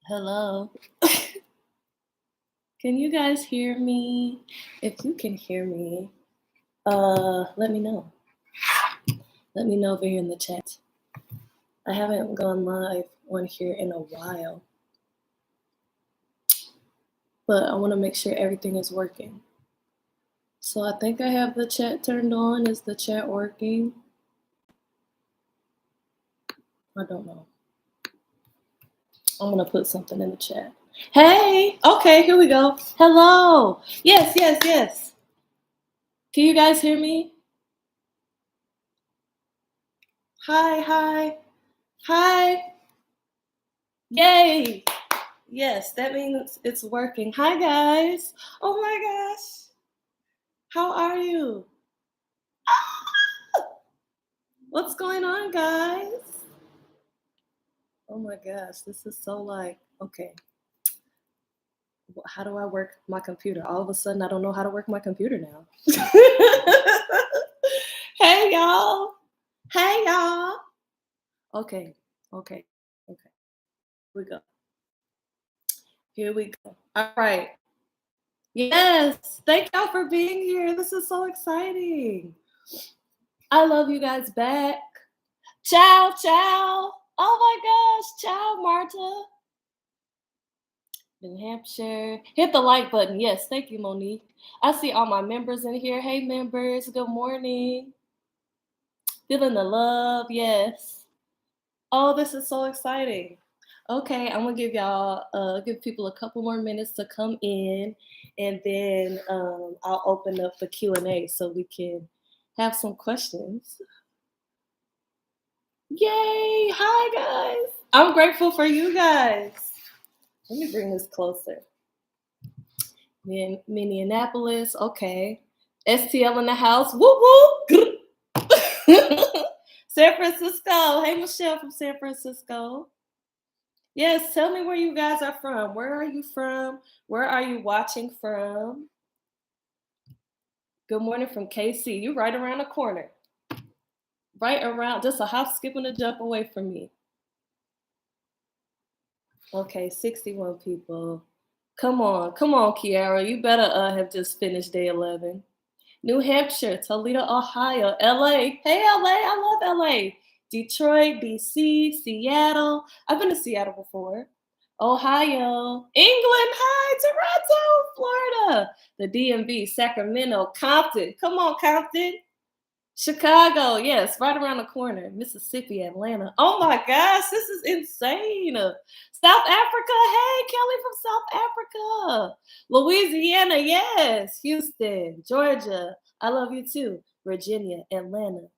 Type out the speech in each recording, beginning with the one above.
Hello. Can you guys hear me? If you can hear me, let me know. Let me know over here in the chat. I haven't gone live on here in a while, but I want to make sure everything is working. So I think I have the chat turned on. Is the chat working? I don't know. I'm going to put something in the chat. Hey, okay, here we go. Hello. Yes. Can you guys hear me? Hi. Yay. Yes, that means it's working. Hi, guys. Oh my gosh. How are you? Ah! What's going on, guys? Oh my gosh, this is so okay. How do I work my computer? All of a sudden, I don't know how to work my computer now. Hey, y'all. Okay. Here we go. All right. Yes. Thank y'all for being here. This is so exciting. I love you guys back. Ciao. Oh my gosh. Ciao, Marta. New Hampshire. Hit the like button. Yes. Thank you, Monique. I see all my members in here. Hey, members. Good morning. Feeling the love. Yes. Oh, this is so exciting. Okay, I'm gonna give people a couple more minutes to come in, and then I'll open up the Q&A so we can have some questions. Yay! Hi, guys. I'm grateful for you guys. Let me bring this closer. Minneapolis, okay. STL in the house. Woo! San Francisco. Hey, Michelle from San Francisco. Yes, tell me where you guys are from. Where are you from? Where are you watching from? Good morning from KC. You're right around the corner. Right around, just a hop, skip, and a jump away from me. Okay, 61 people. Come on, Kiara. You better have just finished day 11. New Hampshire, Toledo, Ohio, LA. Hey, LA, I love LA. Detroit, DC, Seattle. I've been to Seattle before. Ohio, England, hi, Toronto, Florida, the DMV, Sacramento, Compton. Come on, Compton. Chicago, yes, right around the corner. Mississippi, Atlanta. Oh my gosh, this is insane. South Africa, hey, Kelly from South Africa. Louisiana, yes. Houston, Georgia, I love you too. Virginia, Atlanta,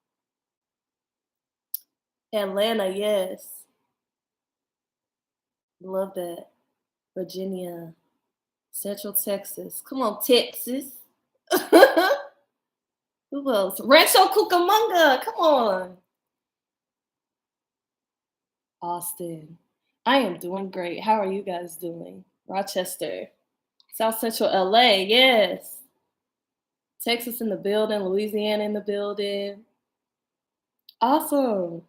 yes. Love that. Virginia, Central Texas. Come on, Texas. Who else? Rancho Cucamonga. Come on. Austin. I am doing great. How are you guys doing? Rochester. South Central LA. Yes. Texas in the building. Louisiana in the building. Awesome.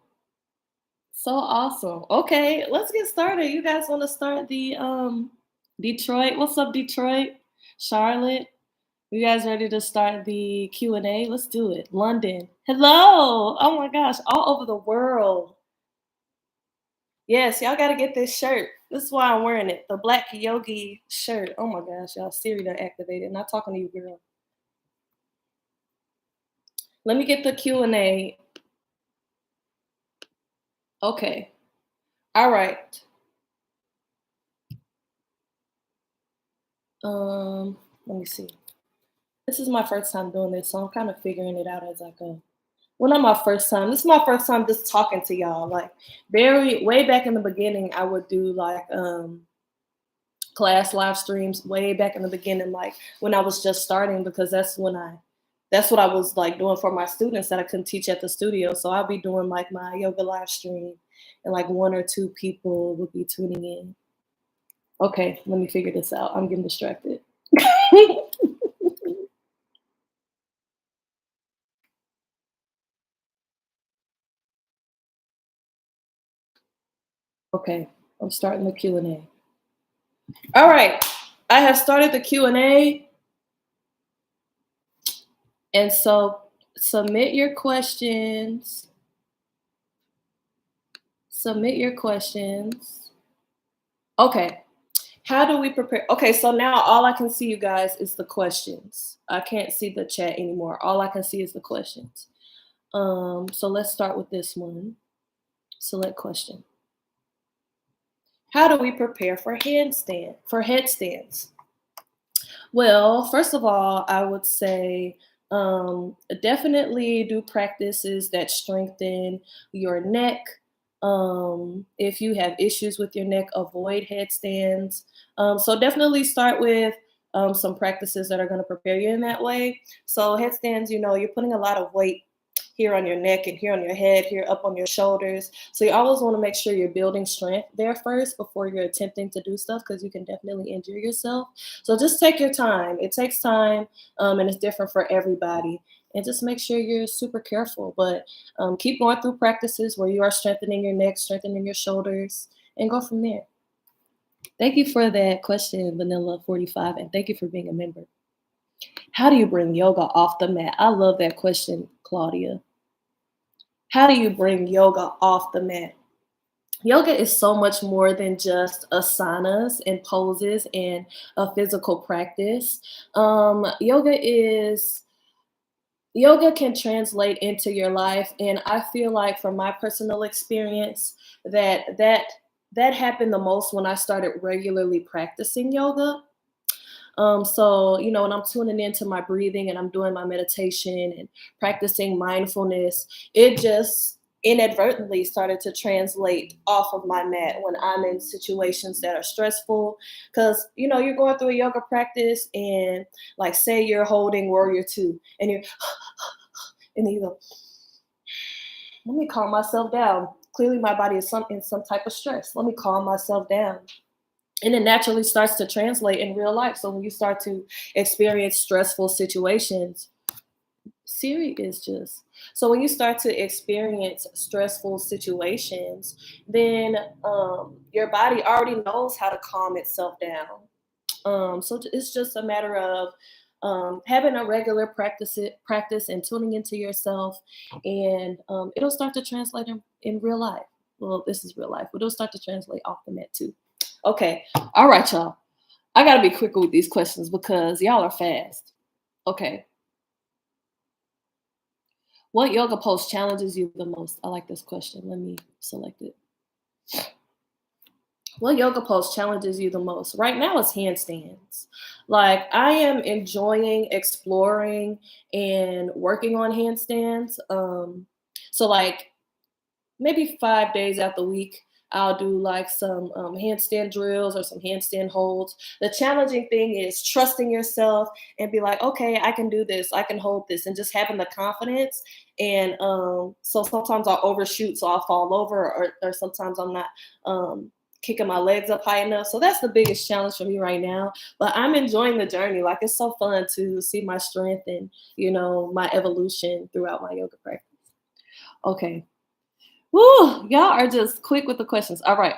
So awesome. Okay, let's get started. You guys want to start the Detroit? What's up, Detroit? Charlotte? You guys ready to start the Q&A? Let's do it. London. Hello. Oh my gosh, all over the world. Yes, y'all got to get this shirt. This is why I'm wearing it. The black Yogi shirt. Oh my gosh, y'all. Siri done activated. Not talking to you, girl. Let me get the Q&A. Okay. All right. Let me see. This is my first time doing this, so I'm kind of figuring it out as I go. Well, not my first time. This is my first time just talking to y'all. Like way back in the beginning, I would do like class live streams way back in the beginning, like when I was just starting, because that's what I was like doing for my students that I couldn't teach at the studio. So I'll be doing like my yoga live stream, and like 1 or 2 people would be tuning in. Okay, let me figure this out. I'm getting distracted. Okay, I'm starting the Q&A. All right. I have started the Q&A, and so submit your questions. Submit your questions. Okay. How do we prepare? Okay, so now all I can see, you guys, is the questions. I can't see the chat anymore. All I can see is the questions. So let's start with this one. Select question. How do we prepare for headstands? Well, first of all, I would say definitely do practices that strengthen your neck. If you have issues with your neck, avoid headstands. So definitely start with some practices that are going to prepare you in that way. So headstands, you're putting a lot of weight here on your neck and here on your head, here up on your shoulders. So you always want to make sure you're building strength there first before you're attempting to do stuff, because you can definitely injure yourself. So just take your time. It takes time, and it's different for everybody. And just make sure you're super careful. But keep going through practices where you are strengthening your neck, strengthening your shoulders, and go from there. Thank you for that question, Vanilla45, and thank you for being a member. How do you bring yoga off the mat? I love that question, Claudia. How do you bring yoga off the mat? Yoga is so much more than just asanas and poses and a physical practice. Yoga can translate into your life, and I feel like from my personal experience that happened the most when I started regularly practicing yoga. So, when I'm tuning into my breathing and I'm doing my meditation and practicing mindfulness, it just inadvertently started to translate off of my mat when I'm in situations that are stressful. Because, you're going through a yoga practice, and like, say you're holding warrior two, and and then you go, let me calm myself down. Clearly my body is in some type of stress. Let me calm myself down. And it naturally starts to translate in real life. So when you start to experience stressful situations, Siri is just. So when you start to experience stressful situations, then your body already knows how to calm itself down. So it's just a matter of having a regular practice and tuning into yourself, and it'll start to translate in real life. Well, this is real life, but it'll start to translate off the net too. Okay. All right, y'all. I got to be quicker with these questions because y'all are fast. Okay. What yoga pose challenges you the most? I like this question. Let me select it. What yoga pose challenges you the most? Right now it's handstands. Like, I am enjoying exploring and working on handstands. So like maybe 5 days out the week, I'll do like some handstand drills or some handstand holds. The challenging thing is trusting yourself and be like, okay, I can do this, I can hold this, and just having the confidence. And so sometimes I'll overshoot, so I'll fall over, or sometimes I'm not kicking my legs up high enough. So that's the biggest challenge for me right now. But I'm enjoying the journey. Like, it's so fun to see my strength and, my evolution throughout my yoga practice. Okay. Woo, y'all are just quick with the questions. All right,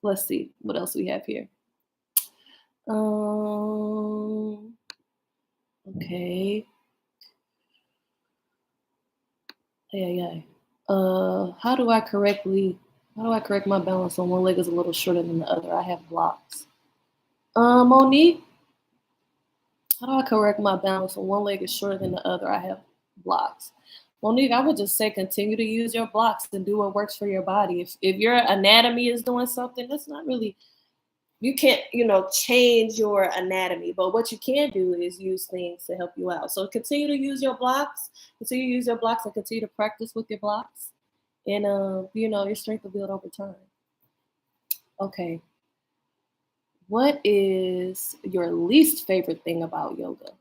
let's see what else we have here. Okay. Yeah. How do I correct my balance on one leg is a little shorter than the other? I have blocks. Monique, how do I correct my balance when one leg is shorter than the other? I have blocks. Monique, I would just say continue to use your blocks and do what works for your body. If your anatomy is doing something, that's not really, you can't, change your anatomy, but what you can do is use things to help you out. So continue to use your blocks, and continue to practice with your blocks, and your strength will build over time. Okay. What is your least favorite thing about yoga?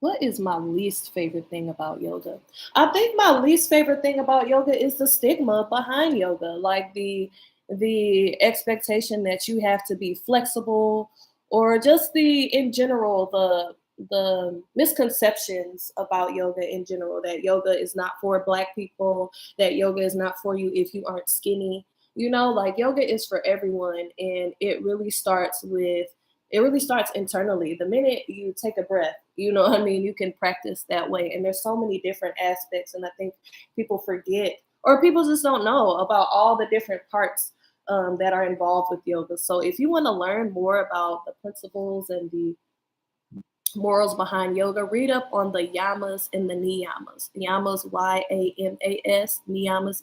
What is my least favorite thing about yoga? I think my least favorite thing about yoga is the stigma behind yoga, like the expectation that you have to be flexible, or just in general the misconceptions about yoga in general, that yoga is not for Black people, that yoga is not for you if you aren't skinny. Like yoga is for everyone, and it really starts internally. The minute you take a breath, what I mean, you can practice that way. And there's so many different aspects, and I think people forget, or people just don't know about all the different parts that are involved with yoga. So if you want to learn more about the principles and the morals behind yoga, read up on the yamas and the niyamas. Yamas, Yamas, niyamas,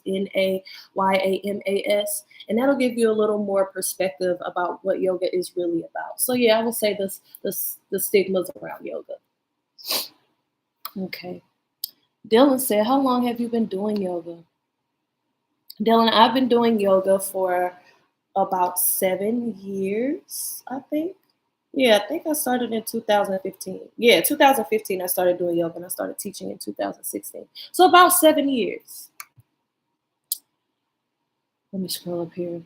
Nayamas, and that'll give you a little more perspective about what yoga is really about. So yeah, I would say the stigmas around yoga. Okay. Dylan said, how long have you been doing yoga? Dylan, I've been doing yoga for about 7 years, I think. Yeah, I think I started in 2015. Yeah, 2015 I started doing yoga, and I started teaching in 2016. So about 7 years. Let me scroll up here.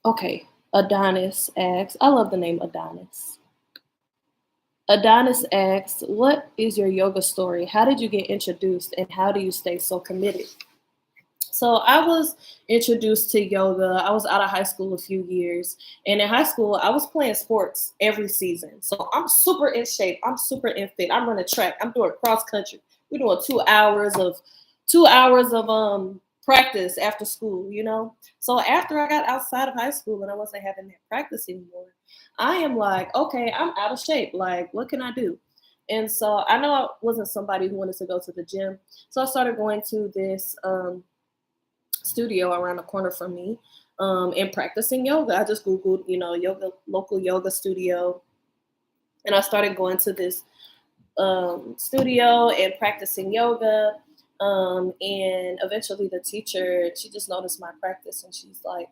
Okay, Adonis asks, I love the name Adonis. Adonis asks, what is your yoga story? How did you get introduced, and how do you stay so committed? So I was introduced to yoga. I was out of high school a few years. And in high school, I was playing sports every season. So I'm super in shape. I'm super in fit. I'm running track. I'm doing cross country. We're doing 2 hours of practice after school. So after I got outside of high school and I wasn't having that practice anymore, I am like, okay, I'm out of shape. Like, what can I do? And so I know I wasn't somebody who wanted to go to the gym. So I started going to this studio around the corner from me and practicing yoga. I just Googled, local yoga studio. And I started going to this studio and practicing yoga. And eventually the teacher, she just noticed my practice and she's like,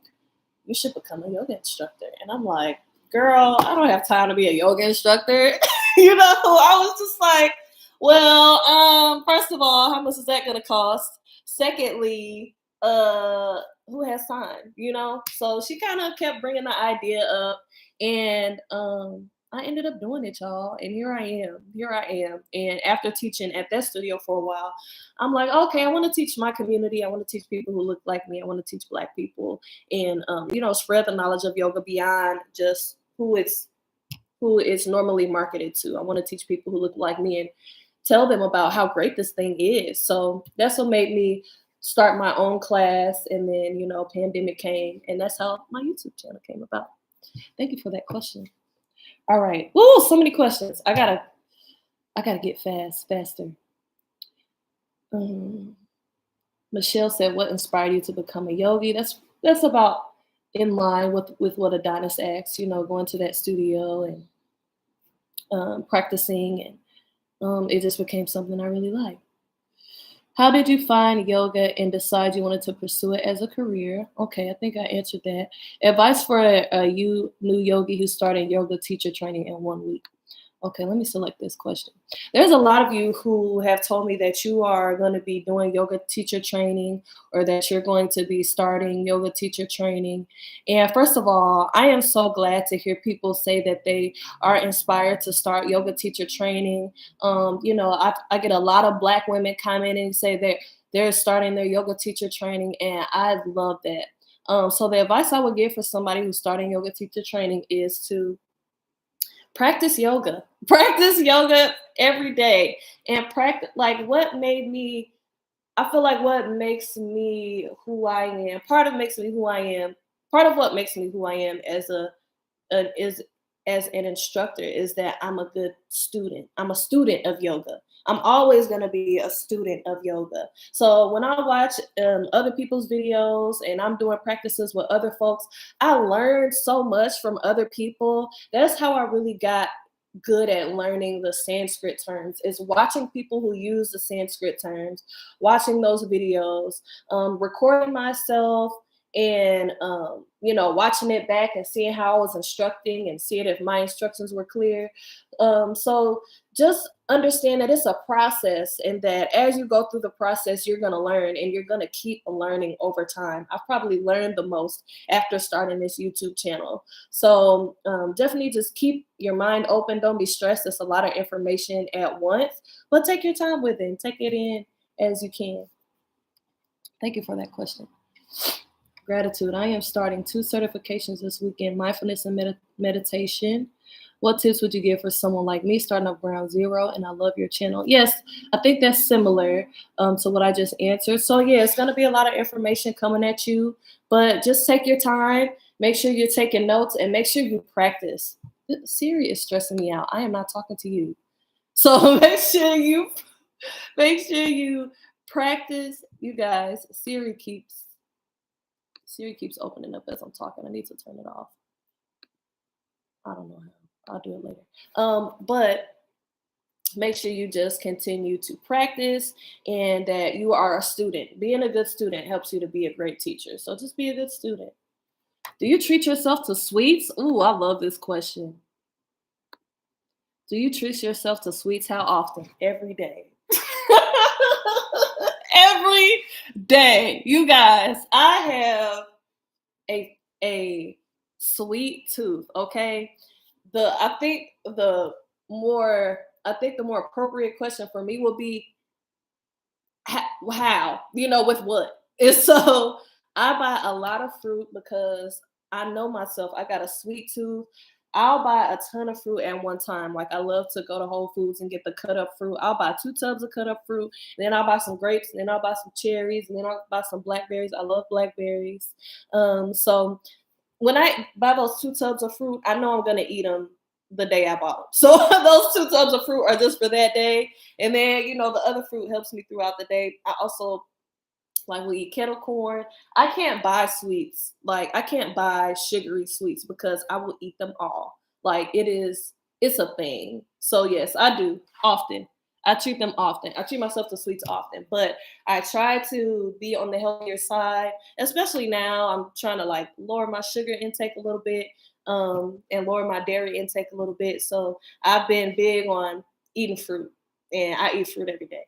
you should become a yoga instructor. And I'm like, girl, I don't have time to be a yoga instructor. I was just like, well, first of all, how much is that going to cost? Secondly, who has time, So she kind of kept bringing the idea up, and I ended up doing it, y'all. And here I am. And after teaching at that studio for a while, I'm like, okay, I want to teach my community. I want to teach people who look like me. I want to teach Black people, and spread the knowledge of yoga beyond just who it's normally marketed to. I want to teach people who look like me and tell them about how great this thing is. So that's what made me start my own class. And then, pandemic came, and that's how my YouTube channel came about. Thank you for that question. All right. Ooh, so many questions. I gotta get faster. Michelle said, what inspired you to become a yogi? That's about in line with what Adonis asked, going to that studio and practicing, and it just became something I really liked. How did you find yoga and decide you wanted to pursue it as a career? Okay, I think I answered that. Advice for a new yogi who's starting yoga teacher training in 1 week. Okay, let me select this question. There's a lot of you who have told me that you are going to be doing yoga teacher training, or that you're going to be starting yoga teacher training. And first of all, I am so glad to hear people say that they are inspired to start yoga teacher training. I get a lot of Black women commenting and say that they're starting their yoga teacher training, and I love that. So the advice I would give for somebody who's starting yoga teacher training is to practice yoga. Practice yoga every day. And practice, like, what makes me who I am, part of what makes me who I am as an instructor is that I'm a good student. I'm a student of yoga. I'm always going to be a student of yoga. So when I watch other people's videos and I'm doing practices with other folks, I learned so much from other people. That's how I really got good at learning the Sanskrit terms, is watching people who use the Sanskrit terms, watching those videos, recording myself, and watching it back and seeing how I was instructing and seeing if my instructions were clear. So just understand that it's a process, and that as you go through the process, you're going to learn, and you're going to keep learning over time. I've probably learned the most after starting this YouTube channel. So definitely just keep your mind open. Don't be stressed. It's a lot of information at once, but take your time with it and take it in as you can. Thank you for that question. Gratitude. I am starting 2 certifications this weekend, mindfulness and meditation. What tips would you give for someone like me starting up ground zero? And I love your channel. Yes, I think that's similar to what I just answered. So yeah, it's gonna be a lot of information coming at you, but just take your time. Make sure you're taking notes and make sure you practice. Siri is stressing me out. I am not talking to you. So make sure you practice. You guys, Siri keeps opening up as I'm talking. I need to turn it off. I don't know how. I'll do it later. But make sure you just continue to practice and that you are a student. Being a good student helps you to be a great teacher. So just be a good student. Do you treat yourself to sweets? Ooh, I love this question. Do you treat yourself to sweets? How often? Every day. Every day. You guys, I have a sweet tooth, okay? The more appropriate question for me would be how, with what? And so I buy a lot of fruit because I know myself. I got a sweet tooth. I'll buy a ton of fruit at one time. Like I love to go to Whole Foods and get the cut up fruit. I'll buy 2 tubs of cut up fruit. Then I'll buy some grapes. And then I'll buy some cherries. And then I'll buy some blackberries. I love blackberries. So when I buy those 2 tubs of fruit, I know I'm gonna eat them the day I bought them. So those 2 tubs of fruit are just for that day. And then, the other fruit helps me throughout the day. I also like we eat kettle corn. I can't buy sweets. Like I can't buy sugary sweets because I will eat them all. Like it's a thing. So yes, I do often. I treat them often. I treat myself to sweets often, but I try to be on the healthier side, especially now. I'm trying to like lower my sugar intake a little bit, and lower my dairy intake a little bit. So I've been big on eating fruit, and I eat fruit every day.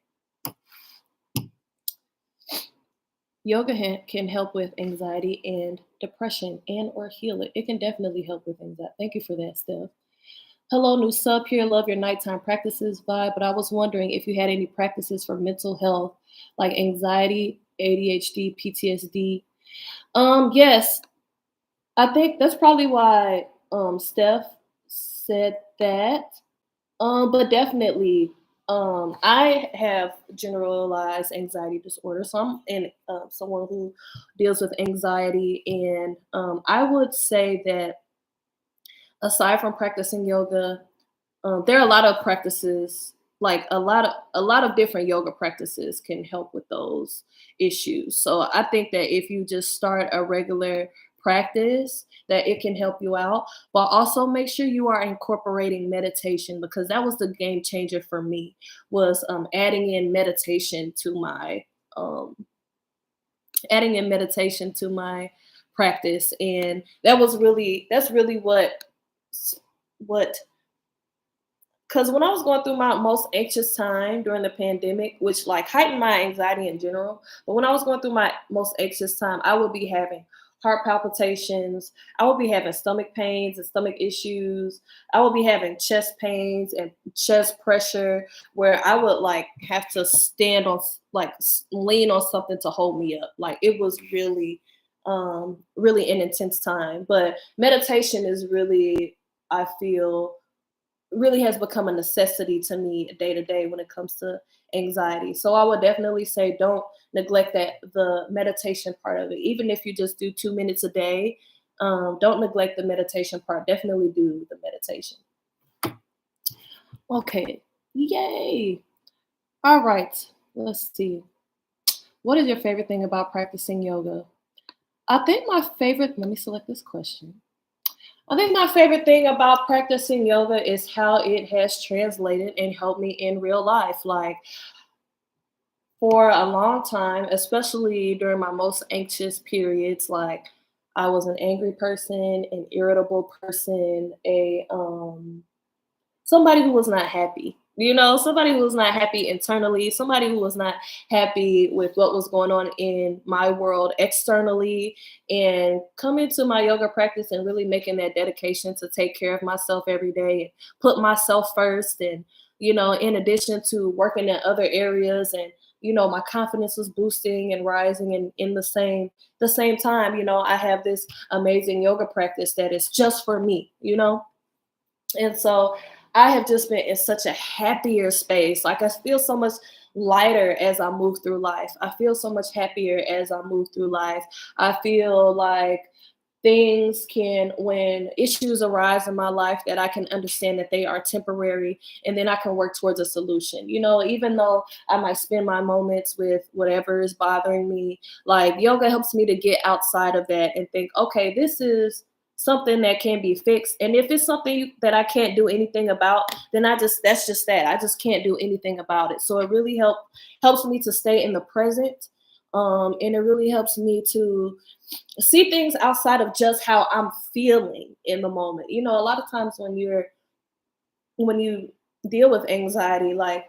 Yoga can help with anxiety and depression and or heal it. It can definitely help with anxiety. Thank you for that, Steph. Hello, new sub here. Love your nighttime practices vibe, but I was wondering if you had any practices for mental health, like anxiety, ADHD, PTSD. Yes, I think that's probably why Steph said that. But definitely, I have generalized anxiety disorder, so I'm someone who deals with anxiety, and I would say that aside from practicing yoga, there are a lot of practices, like a lot of different yoga practices can help with those issues. So I think that if you just start a regular practice, that it can help you out. But also make sure you are incorporating meditation because that was the game changer for me. Was um, adding in meditation to my practice, and that's really what because when I was going through my most anxious time during the pandemic, which like heightened my anxiety in general, but when I was going through my most anxious time, I would be having heart palpitations, I would be having stomach pains and stomach issues, I would be having chest pains and chest pressure, where I would like have to stand on like lean on something to hold me up. Like it was really an intense time. But meditation is really, I feel, really has become a necessity to me day to day when it comes to anxiety. So I would definitely say don't neglect the meditation part of it. Even if you just do 2 minutes a day, don't neglect the meditation part. Definitely do the meditation. Okay. Yay. All right. Let's see. What is your favorite thing about practicing yoga? Let me select this question. I think my favorite thing about practicing yoga is how it has translated and helped me in real life. Like for a long time, especially during my most anxious periods, like I was an angry person, an irritable person, a somebody who was not happy. Somebody who was not happy internally, somebody who was not happy with what was going on in my world externally, and coming to my yoga practice and really making that dedication to take care of myself every day and put myself first. And, in addition to working in other areas and, my confidence was boosting and rising, and in the same time, I have this amazing yoga practice that is just for me. And so I have just been in such a happier space. Like I feel so much lighter as I move through life. I feel so much happier as I move through life. I feel like when issues arise in my life, that I can understand that they are temporary, and then I can work towards a solution. Even though I might spend my moments with whatever is bothering me, like yoga helps me to get outside of that and think, okay, this is something that can be fixed. And if it's something that I can't do anything about, then that's just that. I just can't do anything about it. So it really helps me to stay in the present. And it really helps me to see things outside of just how I'm feeling in the moment. A lot of times when you deal with anxiety, like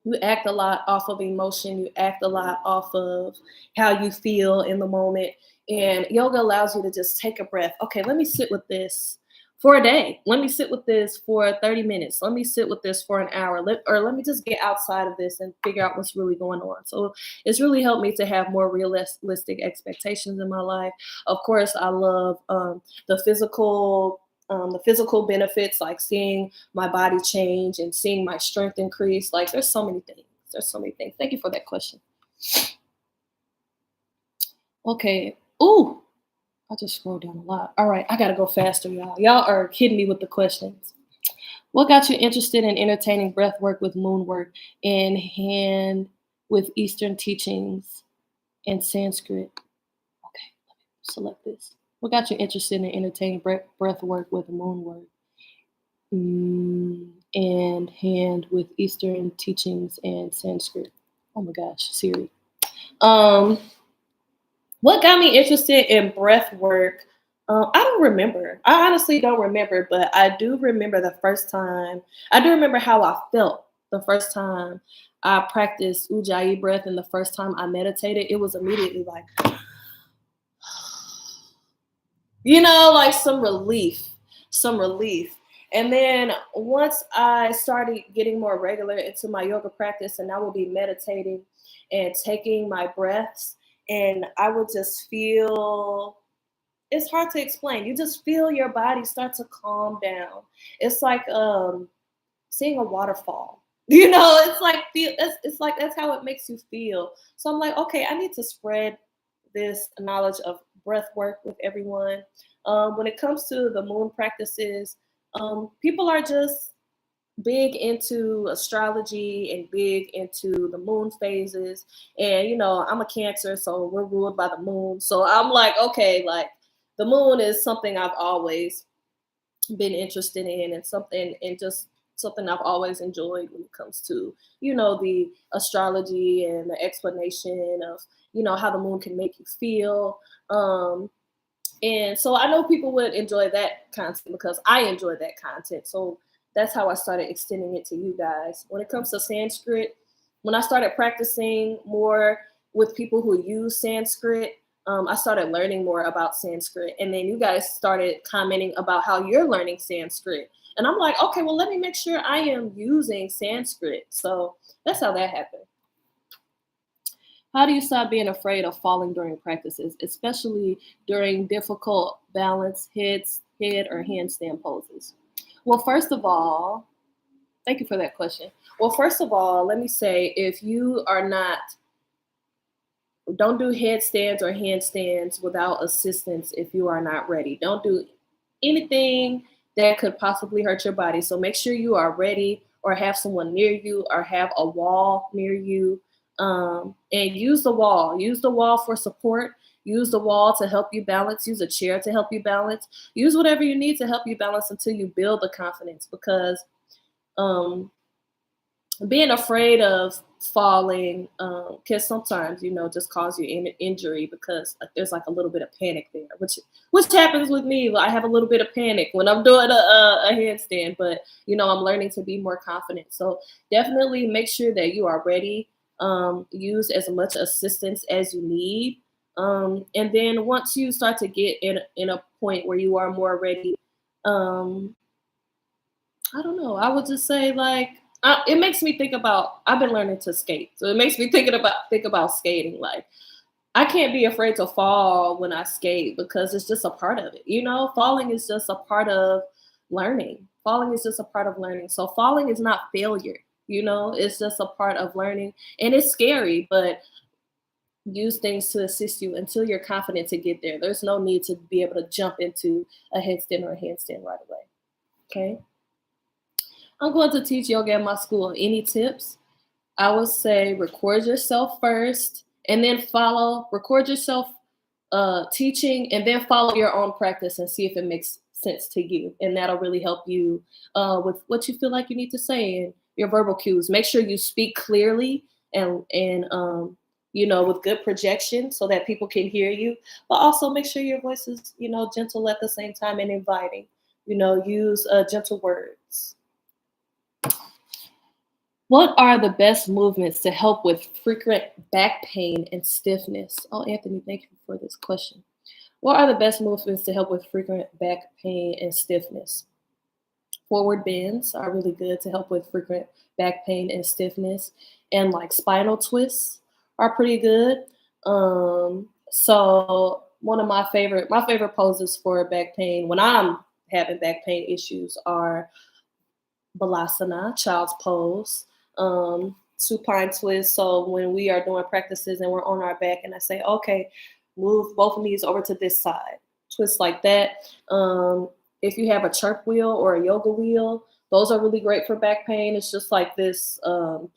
you act a lot off of emotion, you act a lot off of how you feel in the moment. And yoga allows you to just take a breath. Okay, let me sit with this for a day. Let me sit with this for 30 minutes. Let me sit with this for an hour. Let me just get outside of this and figure out what's really going on. So it's really helped me to have more realistic expectations in my life. Of course, I love the physical benefits, like seeing my body change and seeing my strength increase. Like there's so many things. Thank you for that question. Okay. Ooh, I just scrolled down a lot. All right, I gotta go faster, y'all. Y'all are hitting me with the questions. What got you interested in entertaining breath work with moon work in hand with Eastern teachings and Sanskrit? Okay, let me select this. What got you interested in entertaining breath work with moon work? And hand with Eastern teachings and Sanskrit. Oh my gosh, Siri. Um, what got me interested in breath work? I don't remember. I honestly don't remember, but I do remember the first time. I do remember how I felt the first time I practiced Ujjayi breath, and the first time I meditated. It was immediately like, like some relief. And then once I started getting more regular into my yoga practice, and I will be meditating and taking my breaths, and I would just feel, it's hard to explain. You just feel your body start to calm down. It's like seeing a waterfall. It's like that's how it makes you feel. So I'm like, okay, I need to spread this knowledge of breath work with everyone. When it comes to the moon practices, people are just big into astrology and big into the moon phases. And I'm a Cancer, so we're ruled by the moon. So I'm like, okay, like the moon is something I've always been interested in, and just something I've always enjoyed when it comes to, the astrology and the explanation of, how the moon can make you feel. And so I know people would enjoy that content because I enjoy that content. So that's how I started extending it to you guys. When it comes to Sanskrit, when I started practicing more with people who use Sanskrit, I started learning more about Sanskrit. And then you guys started commenting about how you're learning Sanskrit. And I'm like, okay, well, let me make sure I am using Sanskrit. So that's how that happened. How do you stop being afraid of falling during practices, especially during difficult balance, head or handstand poses? Well, first of all, thank you for that question. Well, first of all, let me say, if you are not, don't do headstands or handstands without assistance if you are not ready. Don't do anything that could possibly hurt your body. So make sure you are ready, or have someone near you, or have a wall near you. And use the wall. Use the wall for support. Use the wall to help you balance. Use a chair to help you balance. Use whatever you need to help you balance until you build the confidence. Because being afraid of falling can sometimes, just cause you injury, because there's like a little bit of panic there, which happens with me. I have a little bit of panic when I'm doing a handstand, but I'm learning to be more confident. So definitely make sure that you are ready. Use as much assistance as you need. And then once you start to get in a point where you are more ready, I don't know, I would just say, like, it makes me think about, I've been learning to skate. So it makes me think about skating. Like, I can't be afraid to fall when I skate because it's just a part of it. Falling is just a part of learning. Falling is just a part of learning. So falling is not failure. It's just a part of learning, and it's scary, but use things to assist you until you're confident to get there. There's no need to be able to jump into a headstand or a handstand right away. Okay. I'm going to teach yoga at my school. Any tips? I would say record yourself first and then record yourself teaching and then follow your own practice and see if it makes sense to you. And that'll really help you with what you feel like you need to say and your verbal cues. Make sure you speak clearly and with good projection so that people can hear you, but also make sure your voice is, gentle at the same time and inviting. Use gentle words. What are the best movements to help with frequent back pain and stiffness? Oh, Anthony, thank you for this question. What are the best movements to help with frequent back pain and stiffness? Forward bends are really good to help with frequent back pain and stiffness. And like spinal twists are pretty good. So one of my favorite poses for back pain when I'm having back pain issues are Balasana, child's pose, supine twist. So when we are doing practices and we're on our back and I say, okay, move both knees over to this side, twist like that. If you have a chirp wheel or a yoga wheel, those are really great for back pain. It's just like this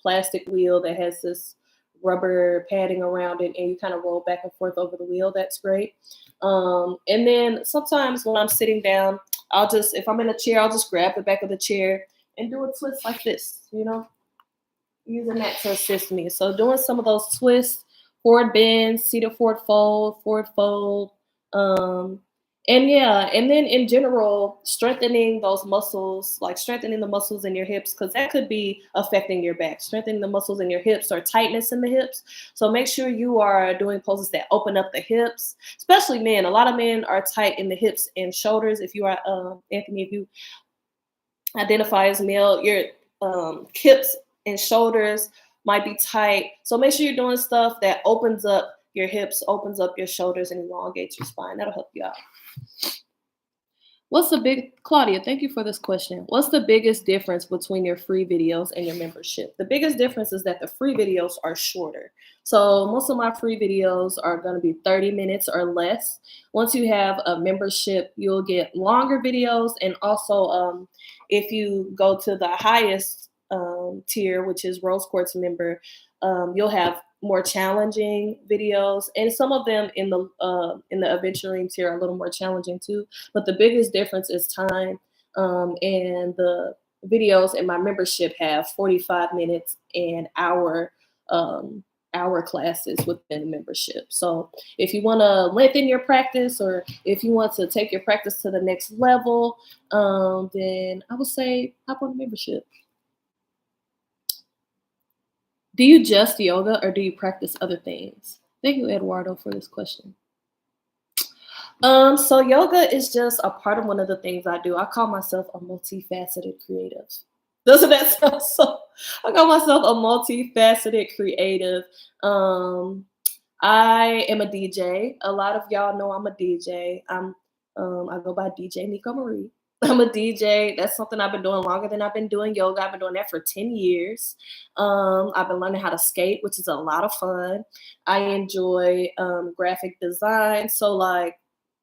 plastic wheel that has this rubber padding around it and you kind of roll back and forth over the wheel. That's great. And then sometimes when I'm sitting down, if I'm in a chair, I'll just grab the back of the chair and do a twist like this, using that to assist me. So doing some of those twists, forward bends, seated forward fold. And then in general, strengthening those muscles, like strengthening the muscles in your hips, because that could be affecting your back, strengthening the muscles in your hips or tightness in the hips. So make sure you are doing poses that open up the hips, especially men. A lot of men are tight in the hips and shoulders. If you are, Anthony, if you identify as male, your hips and shoulders might be tight. So make sure you're doing stuff that opens up your hips, opens up your shoulders, and elongates your spine. That'll help you out. Claudia, thank you for this question. What's the biggest difference between your free videos and your membership? The biggest difference is that the free videos are shorter. So most of my free videos are going to be 30 minutes or less. Once you have a membership, you'll get longer videos. And also, if you go to the highest tier, which is Rose Quartz member, you'll have more challenging videos, and some of them in the adventuring tier are a little more challenging too. But the biggest difference is time, and the videos in my membership have 45 minutes and hour classes within the membership. So if you want to lengthen your practice, or if you want to take your practice to the next level, then I would say hop on the membership. Do you just yoga or do you practice other things? Thank you, Eduardo, for this question. So yoga is just a part of one of the things I do. I call myself a multifaceted creative. Doesn't that sound so? I call myself a multifaceted creative. I am a DJ. A lot of y'all know I'm a DJ. I go by djnicomarie. I'm a DJ. That's something I've been doing longer than I've been doing yoga. I've been doing that for 10 years. I've been learning how to skate, which is a lot of fun. I enjoy graphic design. So like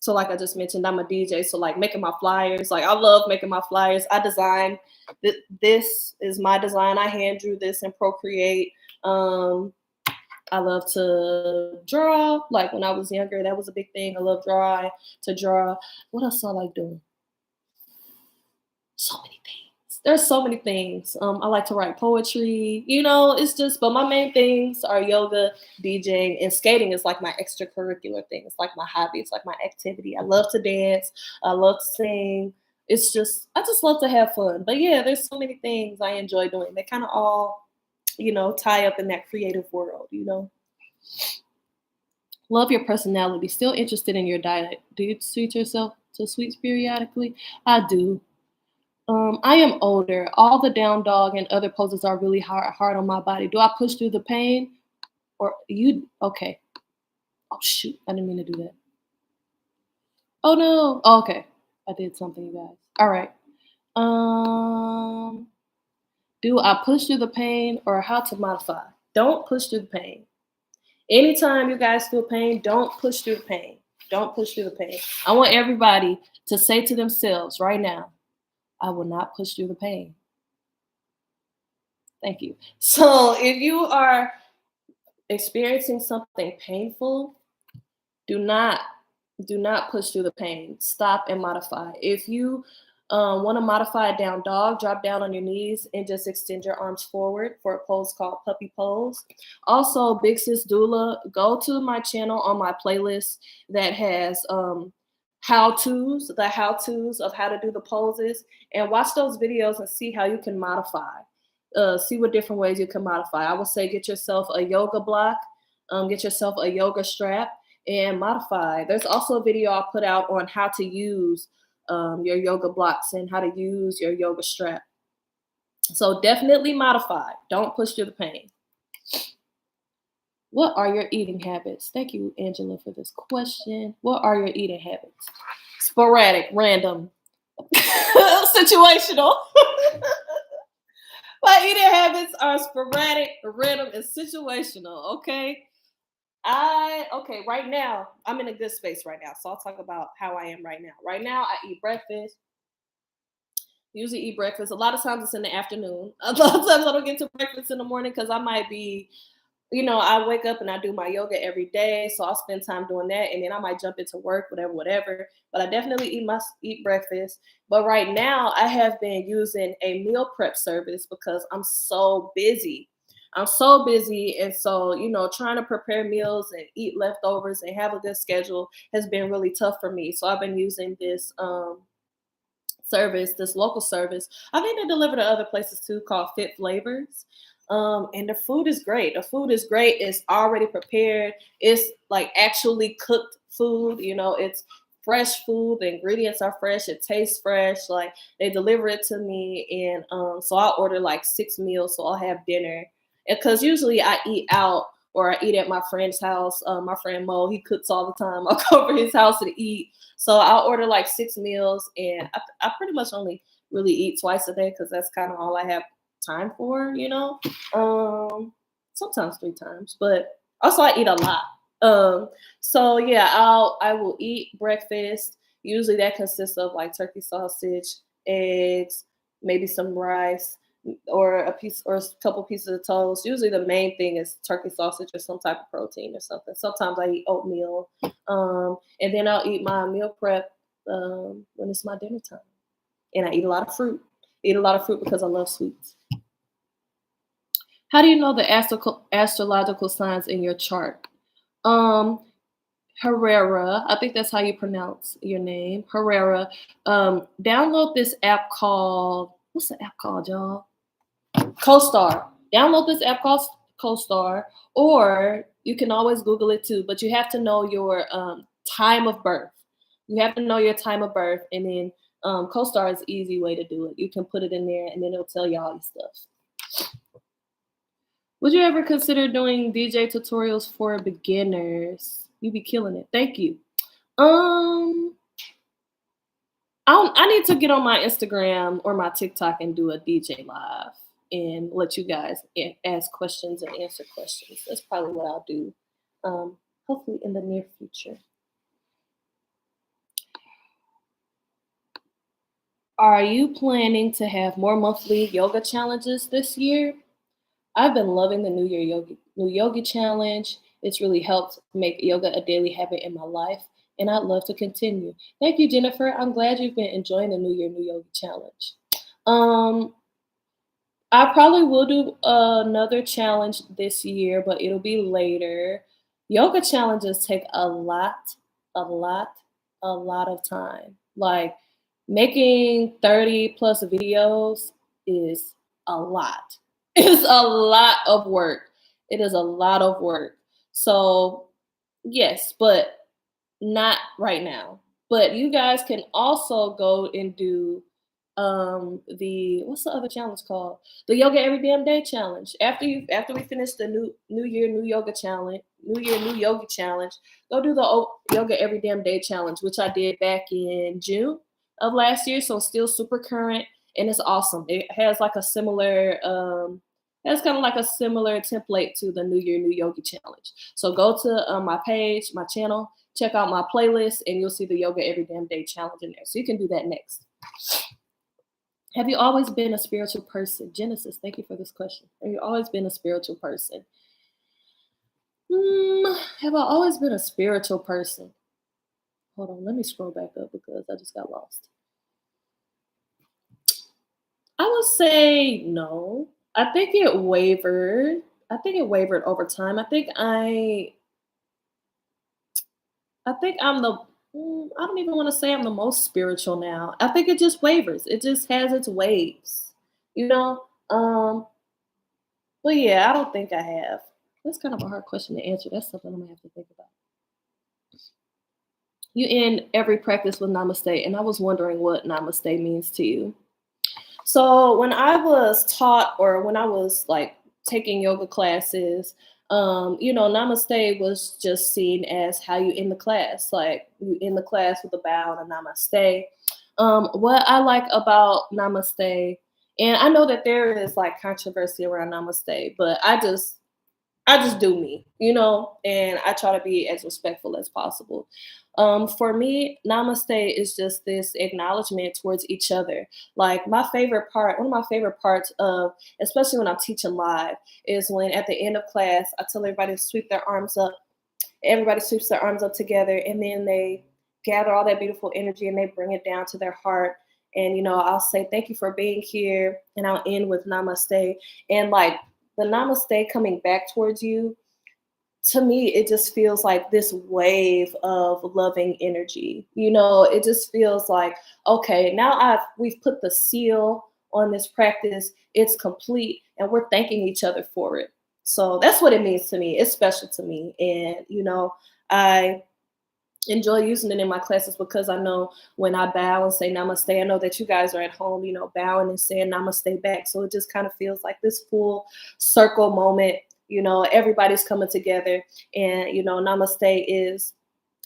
I just mentioned, I'm a DJ. So like making my flyers, like I love making my flyers. I design. This is my design. I hand drew this in Procreate. I love to draw. Like when I was younger, that was a big thing. I love to draw. What else I like doing? So many things. There's so many things. I like to write poetry. It's just, but my main things are yoga, DJing, and skating is like my extracurricular thing. It's like my hobby. It's like my activity. I love to dance. I love to sing. I just love to have fun. But yeah, there's so many things I enjoy doing. They kind of all, tie up in that creative world, Love your personality. Still interested in your diet. Do you treat yourself to sweets periodically? I do. I am older. All the down dog and other poses are really hard on my body. Do I push through the pain or you? Okay. Oh shoot! I didn't mean to do that. Oh no. Oh, okay. I did something, you guys. All right. Um, do I push through the pain or how to modify? Don't push through the pain. Anytime you guys feel pain, don't push through the pain. Don't push through the pain. I want everybody to say to themselves right now, I will not push through the pain. Thank you. So if you are experiencing something painful, do not push through the pain. Stop and modify. If you want to modify a down dog, drop down on your knees and just extend your arms forward for a pose called puppy pose. Also, Big Sis Doula, go to my channel on my playlist that has how-tos, the how-tos of how to do the poses, and watch those videos and see how you can modify. See what different ways you can modify. I would say get yourself a yoga block, get yourself a yoga strap, and modify. There's also a video I put out on how to use your yoga blocks and how to use your yoga strap. So definitely modify. Don't push through the pain. What are your eating habits? Thank you, Angela, for this question. What are your eating habits? Sporadic, random, situational. My eating habits are sporadic, random, and situational. Okay. Okay, right now, I'm in a good space right now. So I'll talk about how I am right now. Right now, I eat breakfast. Usually eat breakfast. A lot of times it's in the afternoon. A lot of times I don't get to breakfast in the morning because I might be, I wake up and I do my yoga every day. So I'll spend time doing that and then I might jump into work, whatever. But I definitely eat breakfast. But right now I have been using a meal prep service because I'm so busy. I'm so busy. And so, trying to prepare meals and eat leftovers and have a good schedule has been really tough for me. So I've been using this service, this local service. I think they deliver to other places too, called Fit Flavors. And the food is great. The food is great. It's already prepared. It's like actually cooked food. It's fresh food. The ingredients are fresh. It tastes fresh. Like they deliver it to me, and so I'll order like 6 meals. So I'll have dinner, because usually I eat out or I eat at my friend's house. My friend Mo, he cooks all the time. I'll go over his house to eat. So I'll order like 6 meals, and I pretty much only really eat twice a day because that's kind of all I have time for, sometimes 3 times, but also I eat a lot. So yeah, I will eat breakfast. Usually that consists of like turkey sausage, eggs, maybe some rice, or a piece or a couple pieces of toast. Usually the main thing is turkey sausage or some type of protein or something. Sometimes I eat oatmeal, and then I'll eat my meal prep when it's my dinner time. And I eat a lot of fruit. Eat a lot of fruit because I love sweets. How do you know the astrological signs in your chart? Um, Herrera, I think that's how you pronounce your name, Herrera. Download this app called, what's the app called, y'all? CoStar. Download this app called CoStar, or you can always Google it too, but you have to know your time of birth. You have to know your time of birth, and then CoStar is an easy way to do it. You can put it in there, and then it'll tell you all your stuff. Would you ever consider doing DJ tutorials for beginners? You be killing it. Thank you. I need to get on my Instagram or my TikTok and do a DJ live and let you guys ask questions and answer questions. That's probably what I'll do. Hopefully in the near future. Are you planning to have more monthly yoga challenges this year? I've been loving the New Yogi challenge. It's really helped make yoga a daily habit in my life, and I'd love to continue. Thank you, Jennifer. I'm glad you've been enjoying the New Yogi challenge. I probably will do another challenge this year, but it'll be later. Yoga challenges take a lot, a lot, a lot of time. Like making 30 plus videos is a lot. It's a lot of work. It is a lot of work. So, yes, but not right now. But you guys can also go and do what's the other challenge called? The yoga every damn day challenge. After we finish the new year new yoga challenge, new year new yoga challenge, go do the yoga every damn day challenge, which I did back in June of last year. So it's still super current and it's awesome. It has like a similar has kind of like a similar template to the New Year New Yogi challenge. So go to my page, my channel, check out my playlist, and you'll see the yoga every damn day challenge in there. So you can do that next. Have you always been a spiritual person? Genesis, thank you for this question. Have you always been a spiritual person? Have I always been a spiritual person? Hold on, let me scroll back up because I just got lost. I would say no. I think it wavered. I think it wavered over time. I think I'm the I don't even want to say I'm the most spiritual now. I think it just wavers. It just has its waves. You know? But yeah, I don't think I have. That's kind of a hard question to answer. That's something I'm gonna have to think about. You end every practice with namaste, and I was wondering what namaste means to you. So when I was taught or when I was like taking yoga classes, namaste was just seen as how you end the class. Like you end the class with a bow and a namaste. What I like about namaste, and I know that there is like controversy around namaste, but I just do me, and I try to be as respectful as possible. For me, namaste is just this acknowledgement towards each other. Like one of my favorite parts of, especially when I'm teaching live, is when at the end of class, I tell everybody to sweep their arms up. Everybody sweeps their arms up together, and then they gather all that beautiful energy and they bring it down to their heart. And, I'll say, thank you for being here. And I'll end with namaste. And like, the namaste coming back towards you, to me, it just feels like this wave of loving energy. It just feels like, okay, now we've put the seal on this practice. It's complete, and we're thanking each other for it. So that's what it means to me. It's special to me, and I enjoy using it in my classes because I know when I bow and say namaste, I know that you guys are at home, bowing and saying namaste back. So it just kind of feels like this full circle moment. Everybody's coming together, and namaste is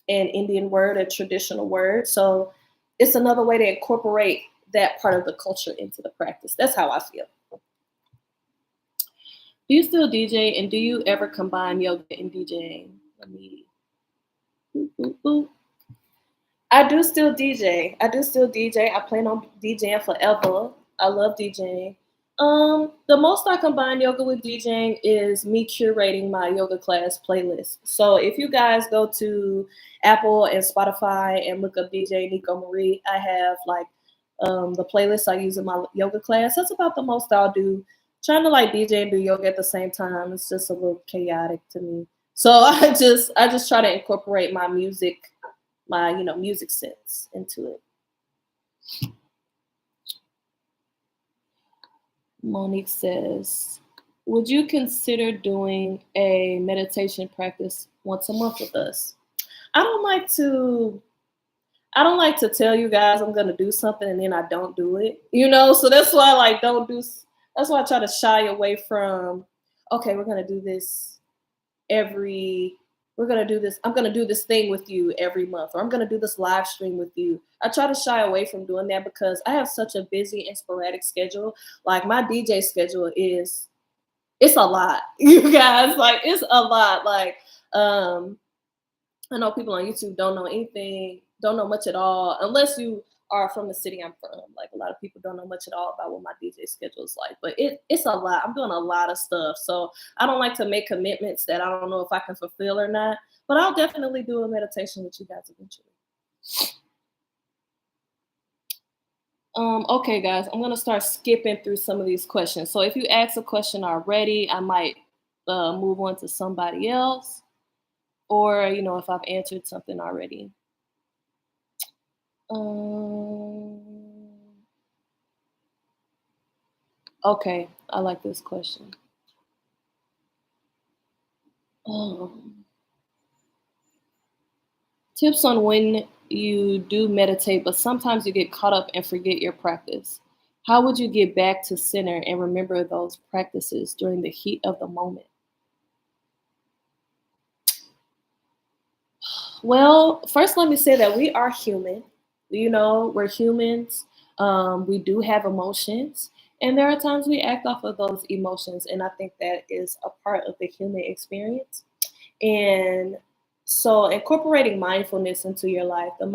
an Indian word, a traditional word. So it's another way to incorporate that part of the culture into the practice. That's how I feel. Do you still DJ, and do you ever combine yoga and DJing? Let me boop, boop, boop. I do still DJ. I plan on DJing forever. I love DJing. The most I combine yoga with DJing is me curating my yoga class playlist. So if you guys go to Apple and Spotify and look up DJ Nico Marie, I have like the playlist I use in my yoga class. That's about the most I'll do. Trying to like DJ and do yoga at the same time, it's just a little chaotic to me. So I just try to incorporate my music sense into it. Monique says, would you consider doing a meditation practice once a month with us? I don't like to tell you guys I'm gonna do something and then I don't do it. So that's why I like don't do that's why I try to shy away from, okay, we're gonna do this every we're gonna do this. I'm gonna do this thing with you every month, or I'm gonna do this live stream with you. I try to shy away from doing that because I have such a busy and sporadic schedule. Like my DJ schedule it's a lot, you guys. Like it's a lot. Like I know people on YouTube don't know much at all, unless you are from the city I'm from. Like a lot of people don't know much at all about what my DJ schedule is like. But it's a lot. I'm doing a lot of stuff. So I don't like to make commitments that I don't know if I can fulfill or not. But I'll definitely do a meditation with you guys eventually. Okay, guys, I'm gonna start skipping through some of these questions. So if you ask a question already, I might move on to somebody else, or if I've answered something already. Okay, I like this question. Tips on you do meditate, but sometimes you get caught up and forget your practice. How would you get back to center and remember those practices during the heat of the moment? Well, first, let me say that we are human. We're humans. We do have emotions, and there are times we act off of those emotions. And I think that is a part of the human experience. And so, incorporating mindfulness into your life, the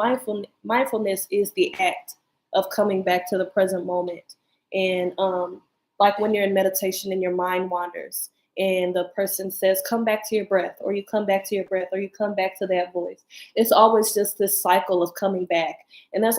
mindfulness is the act of coming back to the present moment. And like when you're in meditation and your mind wanders, and the person says, "Come back to your breath," or you come back to your breath, or you come back to that voice. It's always just this cycle of coming back, and that's